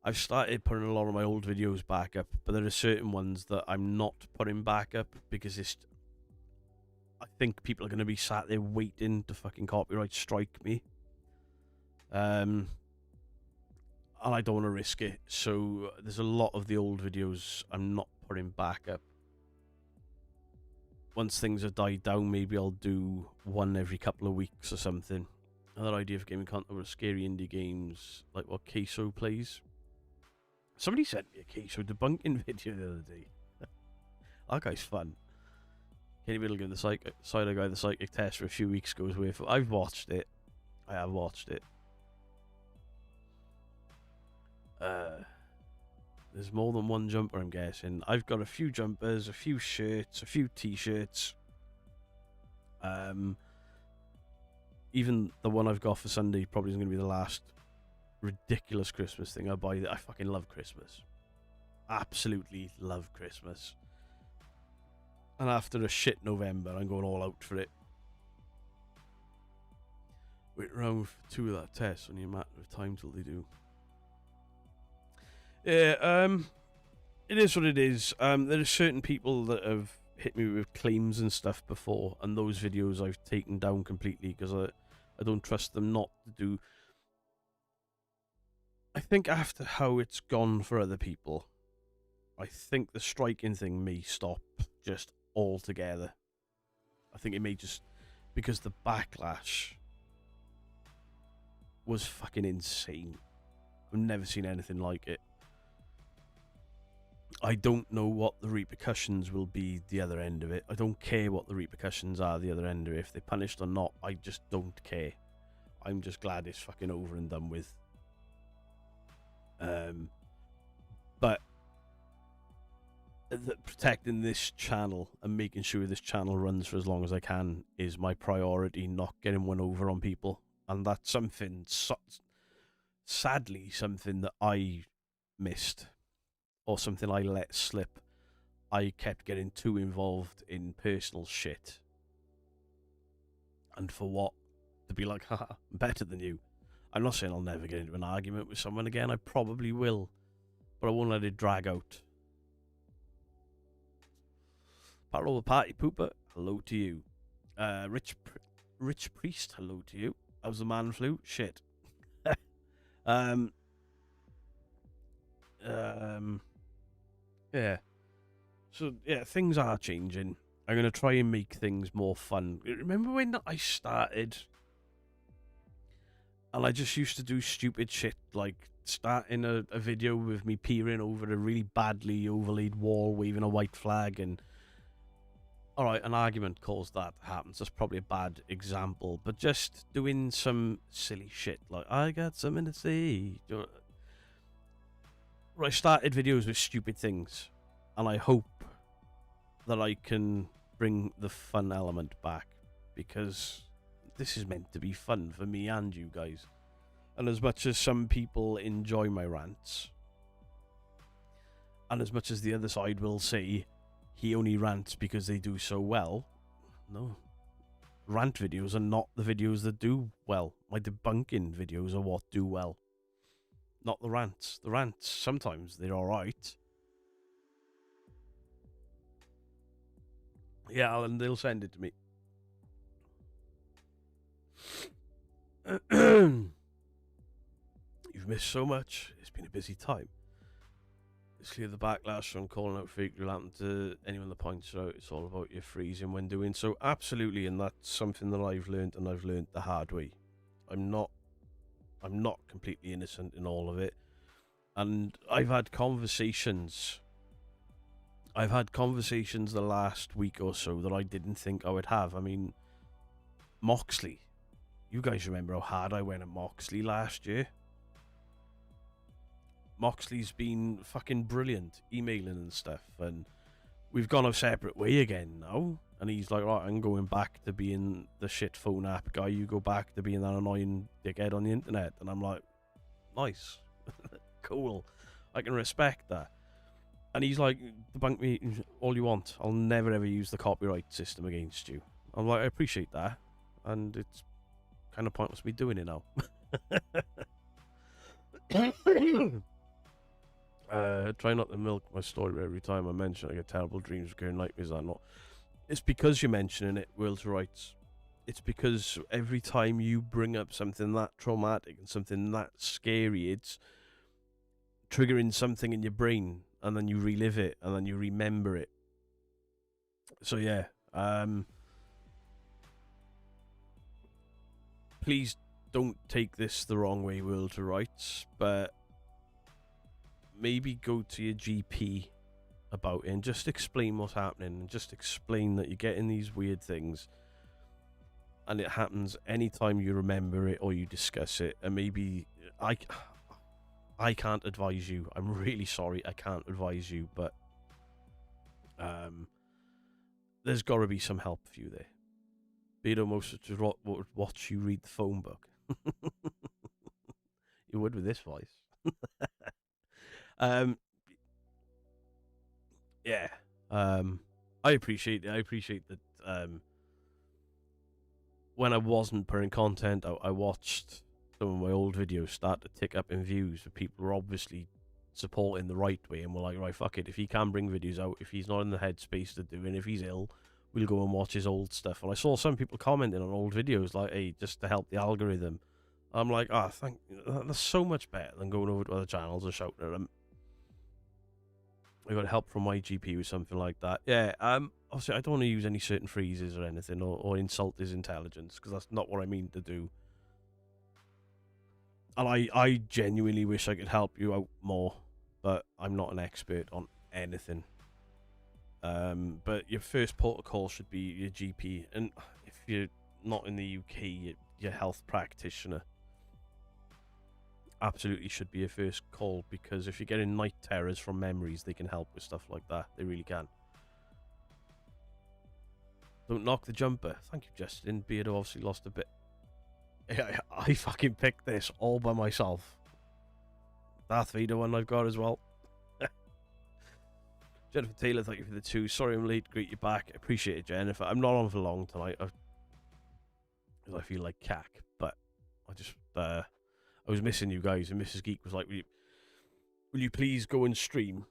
a lot of my old videos back up, but there are certain ones that I'm not putting back up because I think people are going to be sat there waiting to fucking copyright strike me. And I don't want to risk it, so there's a lot of the old videos I'm not putting back up. Once things have died down, maybe I'll do one every couple of weeks or something. Another idea for gaming content were scary indie games, like what Queso plays. Somebody sent me a Queso debunking video the other day. That guy's fun. Kenny Biddle gave the Cider Guy the psychic test for a few weeks ago. I've watched it. I have watched it. There's more than one jumper, I'm guessing. I've got a few jumpers, a few shirts, a few t-shirts. Even the one I've got for Sunday probably isn't going to be the last ridiculous Christmas thing I buy. I fucking love Christmas. Absolutely love Christmas. And after a shit November, I'm going all out for it. Wait around for 2 of that test, only a matter of time till they do. Yeah, it is what it is. There are certain people that have hit me with claims and stuff before, and those videos I've taken down completely because I don't trust them not to do. I think after how it's gone for other people, I think the striking thing may stop just altogether. I think it may just, because the backlash was fucking insane. I've never seen anything like it. I don't know what the repercussions will be the other end of it. I don't care what the repercussions are the other end of it. If they're punished or not, I just don't care. I'm just glad it's fucking over and done with. But protecting this channel and making sure this channel runs for as long as I can is my priority, not getting one over on people. And that's something, sadly, something that I missed. Or something I let slip. I kept getting too involved in personal shit. And for what? To be like, haha, I'm better than you. I'm not saying I'll never get into an argument with someone again. I probably will. But I won't let it drag out. Parole the Party Pooper, hello to you. Rich Priest, hello to you. How's the man flu? Shit. Yeah. So, yeah, things are changing. I'm going to try and make things more fun. Remember when I started and I just used to do stupid shit, like starting a video with me peering over a really badly overlaid wall, waving a white flag, and alright, an argument caused that to happen. So that's probably a bad example, but just doing some silly shit, like, I got something to say. I started videos with stupid things, and I hope that I can bring the fun element back, because this is meant to be fun for me and you guys. And as much as some people enjoy my rants, and as much as the other side will say he only rants because they do so well, no. Rant videos are not the videos that do well. My debunking videos are what do well. Not the rants. The rants, sometimes they're alright. Yeah, Alan, they'll send it to me. You've missed so much. It's been a busy time. It's clear the backlash from calling out fake will happen to anyone that points it out. It's all about your freezing when doing so. Absolutely, and that's something that I've learned, and I've learned the hard way. I'm not completely innocent in all of it. And I've had conversations the last week or so that I didn't think I would have. I mean, Moxley. You guys remember how hard I went at Moxley last year? Moxley's been fucking brilliant, emailing and stuff, and we've gone a separate way again now. And he's like, right, I'm going back to being the shit phone app guy. You go back to being that annoying dickhead on the internet. And I'm like, nice. Cool. I can respect that. And he's like, debunk me all you want. I'll never ever use the copyright system against you. I'm like, I appreciate that. And it's kind of pointless me doing it now. Try not to milk my story every time I mention I get terrible dreams, recurring nightmares, or not. It's because you're mentioning it, World's Rights. It's because every time you bring up something that traumatic and something that scary, it's triggering something in your brain, and then you relive it, and then you remember it. So yeah, please don't take this the wrong way, World's Rights, but maybe go to your GP about it and just explain what's happening, and just explain that you're getting these weird things and it happens anytime you remember it or you discuss it. And maybe I can't advise you. I'm really sorry, I can't advise you, but there's got to be some help for you there. Be almost to watch you read the phone book. You would with this voice. Yeah. I appreciate it. I appreciate that. When I wasn't putting content out, I watched some of my old videos start to tick up in views. Where people were obviously supporting the right way and were like, right, fuck it. If he can bring videos out, if he's not in the headspace to do it, if he's ill, we'll go and watch his old stuff. And I saw some people commenting on old videos like, hey, just to help the algorithm. I'm like, thank you. That's so much better than going over to other channels and shouting at them. I got help from my GP with something like that. Yeah, obviously I don't want to use any certain phrases or anything, or insult his intelligence, because that's not what I mean to do. And I genuinely wish I could help you out more, but I'm not an expert on anything. But your first protocol should be your GP, and if you're not in the UK, your health practitioner absolutely should be your first call, because if you're getting night terrors from memories, they can help with stuff like that. They really can. Don't knock the jumper. Thank you, Justin. Beardo obviously lost a bit. I fucking picked this all by myself. Darth Vader one I've got as well. Jennifer Taylor, thank you for the 2. Sorry I'm late. Great you're back. Appreciate it, Jennifer. I'm not on for long tonight. I feel like cack, but I just I was missing you guys, and Mrs. Geek was like, will you please go and stream?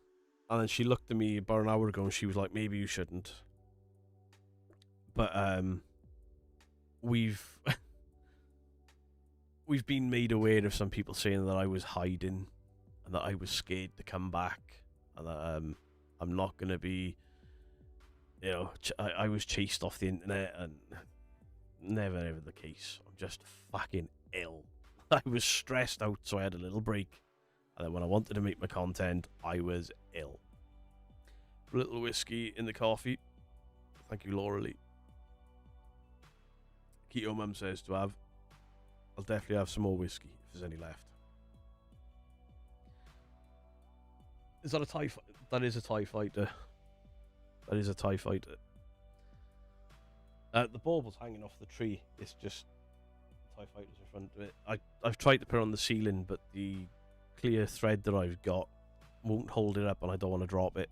And then she looked at me about an hour ago and she was like, maybe you shouldn't. But we've been made aware of some people saying that I was hiding and that I was scared to come back, and that I'm not going to be, you know, I was chased off the internet, and never ever the case. I'm just fucking ill. I was stressed out, so I had a little break. And then when I wanted to make my content, I was ill. A little whiskey in the coffee. Thank you, Laura Lee. Keto Mum says to have. I'll definitely have some more whiskey if there's any left. Is that a TIE fighter? That is a TIE fighter. That is a TIE fighter. The bauble's hanging off the tree. It's just TIE fighters in front of it. I've tried to put it on the ceiling, but the clear thread that I've got won't hold it up, and I don't want to drop it.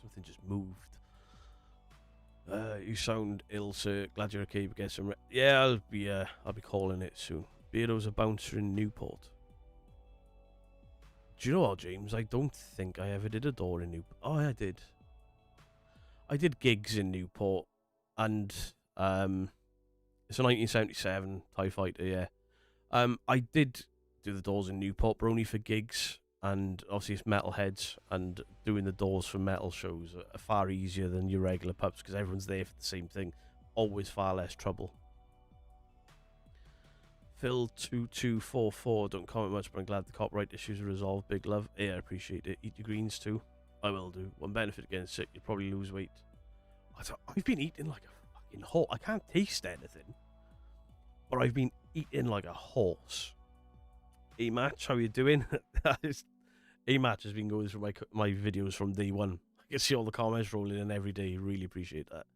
Something just moved. You sound ill, sir. Glad you're okay, but get some yeah, I'll be calling it soon. Beardo's a bouncer in Newport. Do you know what, James? I don't think I ever did a door in Newport. Oh, I did. I did gigs in Newport, and it's a 1977 TIE Fighter, yeah. I did do the doors in Newport, but only for gigs, and obviously it's metalheads, and doing the doors for metal shows are far easier than your regular pubs, because everyone's there for the same thing. Always far less trouble. Phil2244, don't comment much, but I'm glad the copyright issues are resolved. Big love. Yeah, I appreciate it. Eat your greens too. I will do. One benefit of getting sick, you probably lose weight. I've been eating like a fucking horse. I can't taste anything, but I've been eating like a horse. Hey, Match, how you doing? A-Match has been going through my videos from day one. I can see all the comments rolling in every day. Really appreciate that.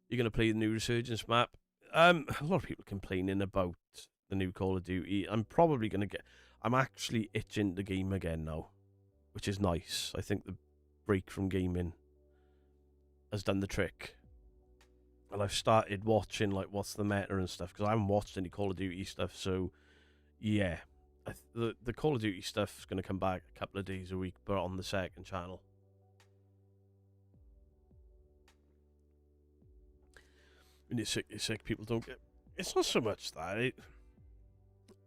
You're going to play the new Resurgence map? A lot of people complaining about the new Call of Duty. I'm probably going to get... I'm actually itching the game again now, which is nice. I think the break from gaming has done the trick. And I've started watching, like, what's the meta and stuff, because I haven't watched any Call of Duty stuff, so, yeah. The Call of Duty stuff is going to come back a couple of days a week, but on the second channel. When you're sick, people don't get... It's not so much that.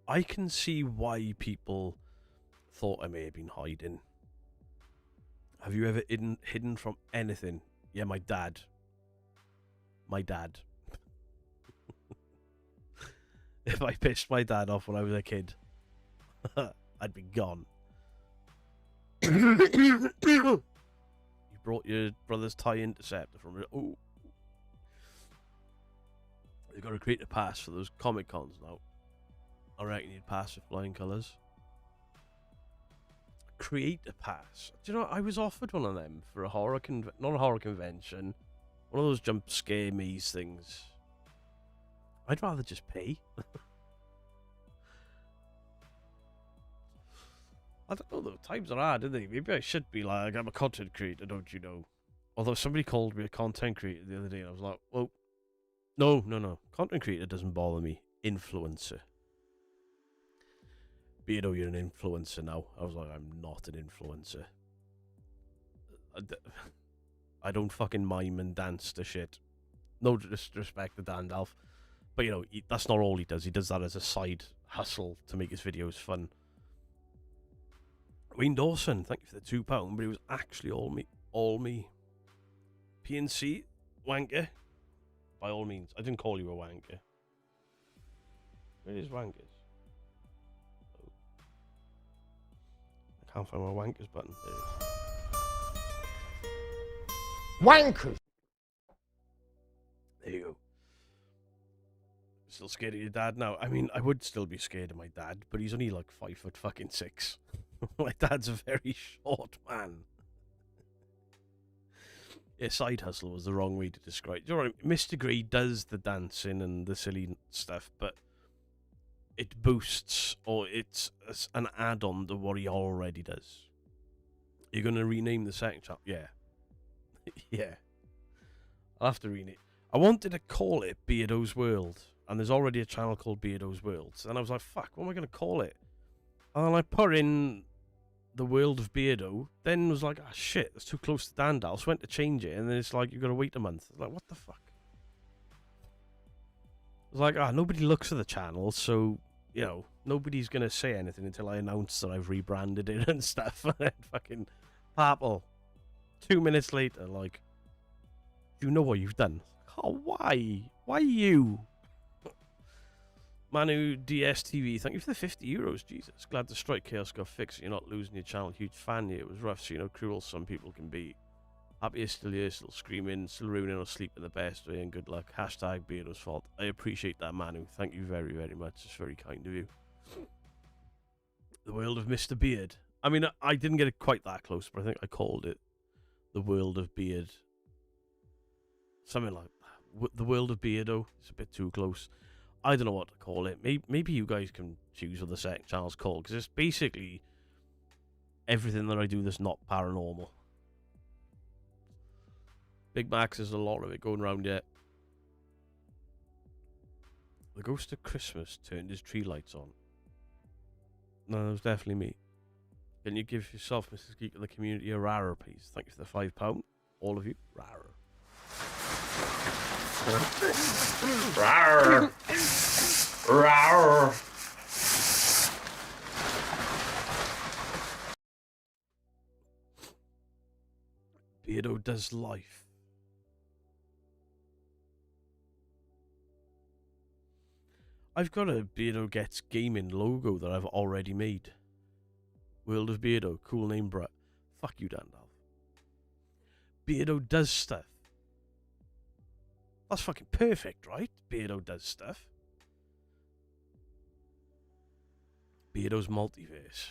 I can see why people thought I may have been hiding. Have you ever hidden from anything? Yeah, my dad. My dad. If I pissed my dad off when I was a kid, I'd be gone. You brought your brother's TIE Interceptor from it. Oh. They've got to create a pass for those Comic Cons now. I reckon you'd pass with flying colours. Create a pass. Do you know, I was offered one of them for a horror not a horror convention. One of those jump scare maze things. I'd rather just pay. I don't know, the times are hard, aren't they? Maybe I should be like, I'm a content creator, don't you know? Although somebody called me a content creator the other day, and I was like, well, no. Content creator doesn't bother me. Influencer. Beardo, you're an influencer now. I was like, I'm not an influencer. I don't fucking mime and dance to shit. No disrespect to Dandalf. But, you know, that's not all he does. He does that as a side hustle to make his videos fun. Wayne Dawson, thank you for the £2, but it was actually all me. PNC, wanker. By all means. I didn't call you a wanker. Where is wankers? Oh. I can't find my wankers button. There it is. Wankers! There you go. Still scared of your dad now? I mean, I would still be scared of my dad, but he's only like 5'6". My dad's a very short man. Yeah, side hustle was the wrong way to describe it. You're right, Mr. Grey does the dancing and the silly stuff, but it boosts, or it's an add-on to what he already does. You're going to rename the second chapter? Yeah. Yeah. I'll have to rename it. I wanted to call it Beardo's World, and there's already a channel called Beardo's World. And I was like, fuck, what am I going to call it? And then I put in the world of Beardo, then was like, ah, shit, that's too close to Dandal. So went to change it, and then it's like, you've got to wait a month. I was like, what the fuck? I was like, nobody looks at the channel, so, you know, nobody's going to say anything until I announce that I've rebranded it and stuff. And then fucking Papal. 2 minutes later, like, do you know what you've done? Oh, why? Why you? Manu DSTV, thank you for the €50. Jesus, glad the Strike Chaos got fixed. You're not losing your channel. Huge fan here. It was rough, so you know cruel some people can be. Happy you're still here, still screaming, still ruining or sleeping the best way, and good luck. Hashtag Beardo's fault. I appreciate that, Manu. Thank you very, very much. It's very kind of you. The world of Mr. Beard. I mean, I didn't get it quite that close, but I think I called it the world of Beard. Something like that. The world of Beardo. It's a bit too close. I don't know what to call it. Maybe you guys can choose what the second channel's called, because it's basically everything that I do that's not paranormal. Big Max, there's a lot of it going around yet. The ghost of Christmas turned his tree lights on. No, it was definitely me. Can you give yourself, Mrs. Geek, and the community a rarer, please? Thank you for the £5. All of you, rarer. Rawr. Rawr. Beardo does life. I've got a Beardo Gets Gaming logo that I've already made. World of Beardo, cool name, bruh. Fuck you, Dandalf. Beardo does stuff. That's fucking perfect, right? Beardo does stuff. Beardo's multiverse.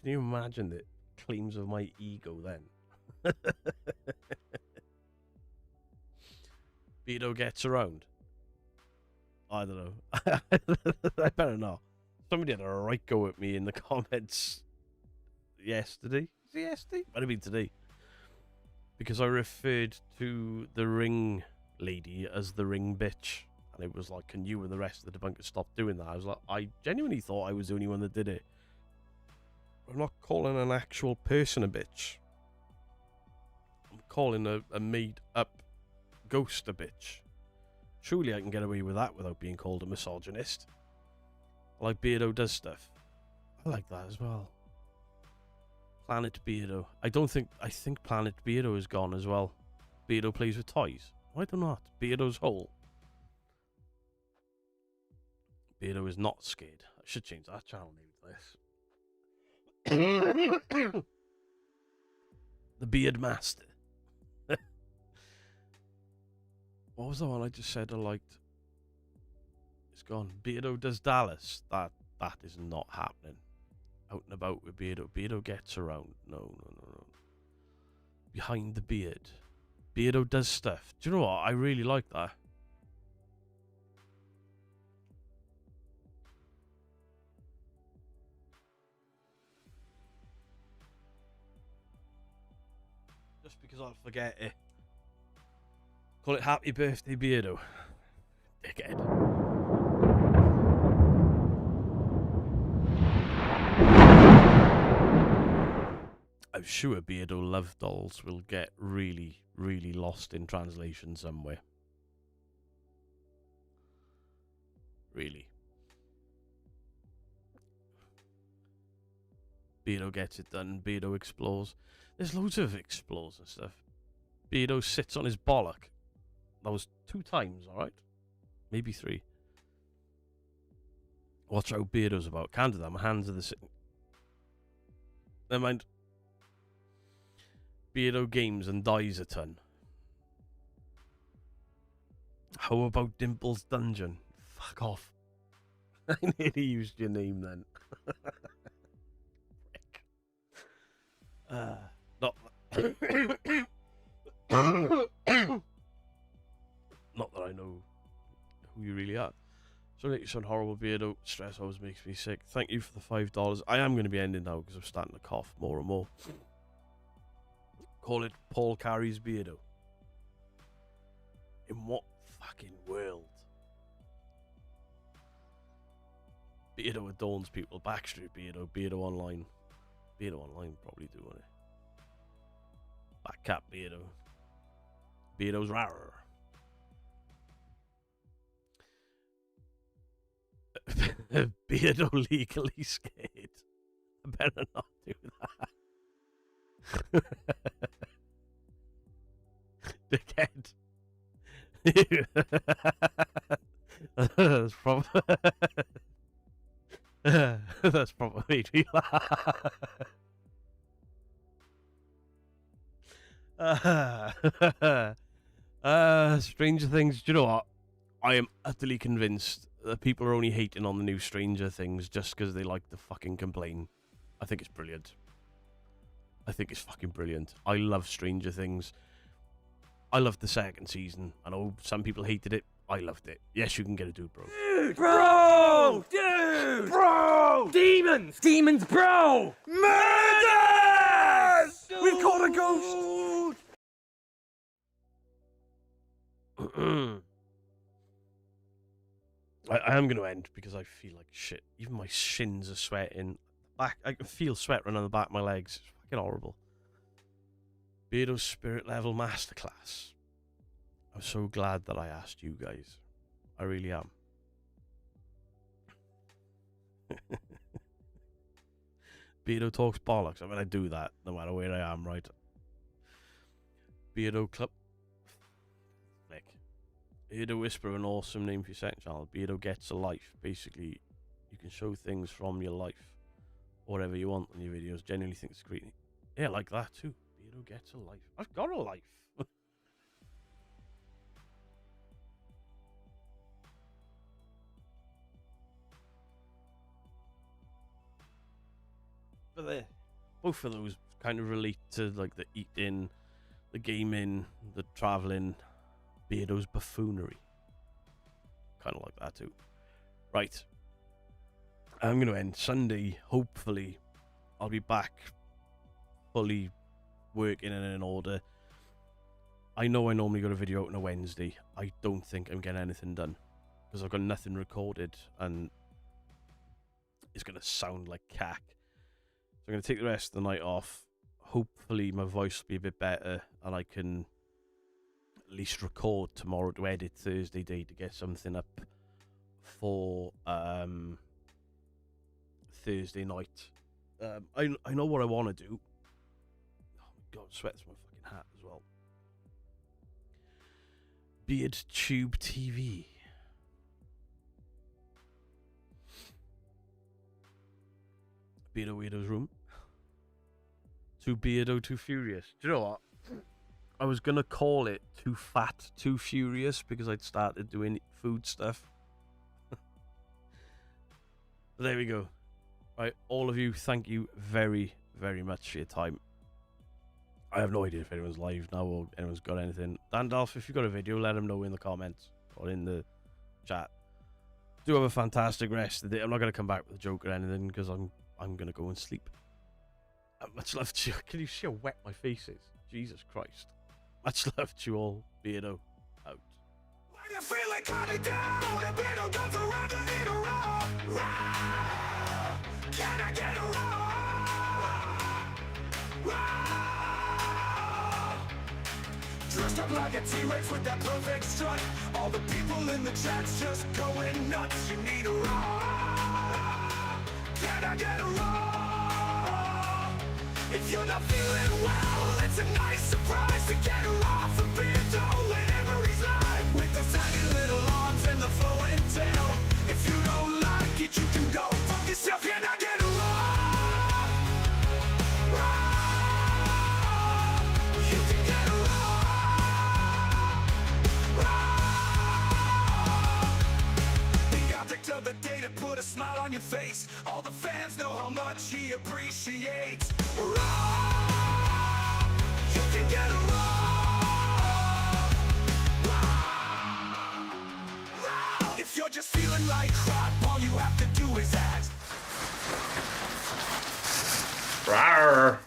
Can you imagine the claims of my ego then. Beardo gets around. I don't know. I better not. Somebody had a right go at me in the comments yesterday. Is it yesterday? Might have been today. Because I referred to the ring lady as the ring bitch. And it was like, can you and the rest of the debunkers stop doing that? I was like, I genuinely thought I was the only one that did it. I'm not calling an actual person a bitch. I'm calling a made-up ghost a bitch. Surely I can get away with that without being called a misogynist. Like Beardo does stuff. I like that as well. Planet Beardo. I think Planet Beardo is gone as well. Beardo plays with toys. Why do not? Beardo's hole. Beardo is not scared. I should change that channel name to this. The Beard Master. What was the one I just said I liked? It's gone. Beardo does Dallas. That is not happening. Out and about with Beardo. Beardo gets around. No. Behind the beard. Beardo does stuff. Do you know what? I really like that. Just because I'll forget it. Call it Happy Birthday Beardo. Dickhead. I'm sure Beardo Love Dolls will get really, really lost in translation somewhere. Really. Beardo gets it done. Beardo explores. There's loads of explores and stuff. Beardo sits on his bollock. That was 2 times, alright? Maybe 3. Watch out, Beardo's about. Can't do that. My hands are the same. Never mind. Beardo games and dies a ton. How about Dimple's Dungeon? Fuck off. I nearly used your name then. Not not that I know who you really are. So make you sound horrible, Beardo. Stress always makes me sick. Thank you for the $5. I am going to be ending now because I'm starting to cough more and more. Call it Paul Carey's Beardo. In what fucking world? Beardo adorns people. Backstreet Beardo. Beardo Online. Beardo Online probably do, won't it? Back cat Beardo. Beardo's rarer. Beardo legally scared. I better not do that. Dickhead. That's probably made me laugh. Stranger Things. Do you know what? I am utterly convinced that people are only hating on the new Stranger Things just because they like to fucking complain. I think it's brilliant. I think it's fucking brilliant. I love Stranger Things. I loved the 2nd season. I know some people hated it. I loved it. Yes, you can get a dude, bro. Dude, bro! Dude! Bro! Demons! Demons, bro! Murders! We've caught a ghost! I am going to end because I feel like shit. Even my shins are sweating. I can feel sweat running on the back of my legs. It's fucking horrible. Beardo's Spirit Level Masterclass. I'm so glad that I asked you guys. I really am. Beardo talks bollocks. I mean, I do that no matter where I am, right? Beardo Club. Flick. Beardo Whisper, an awesome name for your second channel. Beardo Gets a Life. Basically, you can show things from your life. Whatever you want on your videos. Genuinely think it's great. Yeah, I like that too. Beardo Gets a Life. I've got a life. But there. Both of those kind of relate to like the eating, the gaming, the traveling, Beardo's buffoonery. Kind of like that too. Right. I'm going to end Sunday. Hopefully, I'll be back fully working and in order. I know I normally got a video out on a Wednesday. I don't think I'm getting anything done because I've got nothing recorded and it's going to sound like cack. So I'm going to take the rest of the night off. Hopefully my voice will be a bit better and I can at least record tomorrow to edit Thursday day to get something up for Thursday night. I know what I want to do. Oh my god, sweats my fucking hat as well. Beard Tube TV. Beardo Weirdo's room. Too Beardo, Too Furious. Do you know what? I was gonna call it Too Fat, Too Furious because I'd started doing food stuff. But there we go. Right, all of you, thank you very, very much for your time. I have no idea if anyone's live now or anyone's got anything. Dandalf, if you've got a video, let them know in the comments or in the chat. Do have a fantastic rest of the day. I'm not going to come back with a joke or anything because I'm going to go and sleep. Much love to you. Can you see how wet my face is? Jesus Christ. Much love to you all. Beardo out. When you feel like cutting down, the Beardo goes around and in a row. Can I get a row? Dressed up like a T-Rex with that perfect strut. All the people in the chat's just going nuts. You need a row. Can I get a row? If you're not feeling well, it's a nice surprise to get her off a Beardo whenever he's live. With those tiny little arms and the flowing tail. If you don't like it, you can go fuck yourself. Can I get a row? You can get a row. The object of the day to put a smile on your face. All the fans know how much he appreciates. You can get a row. If you're just feeling like crap, all you have to do is ask. Rawr.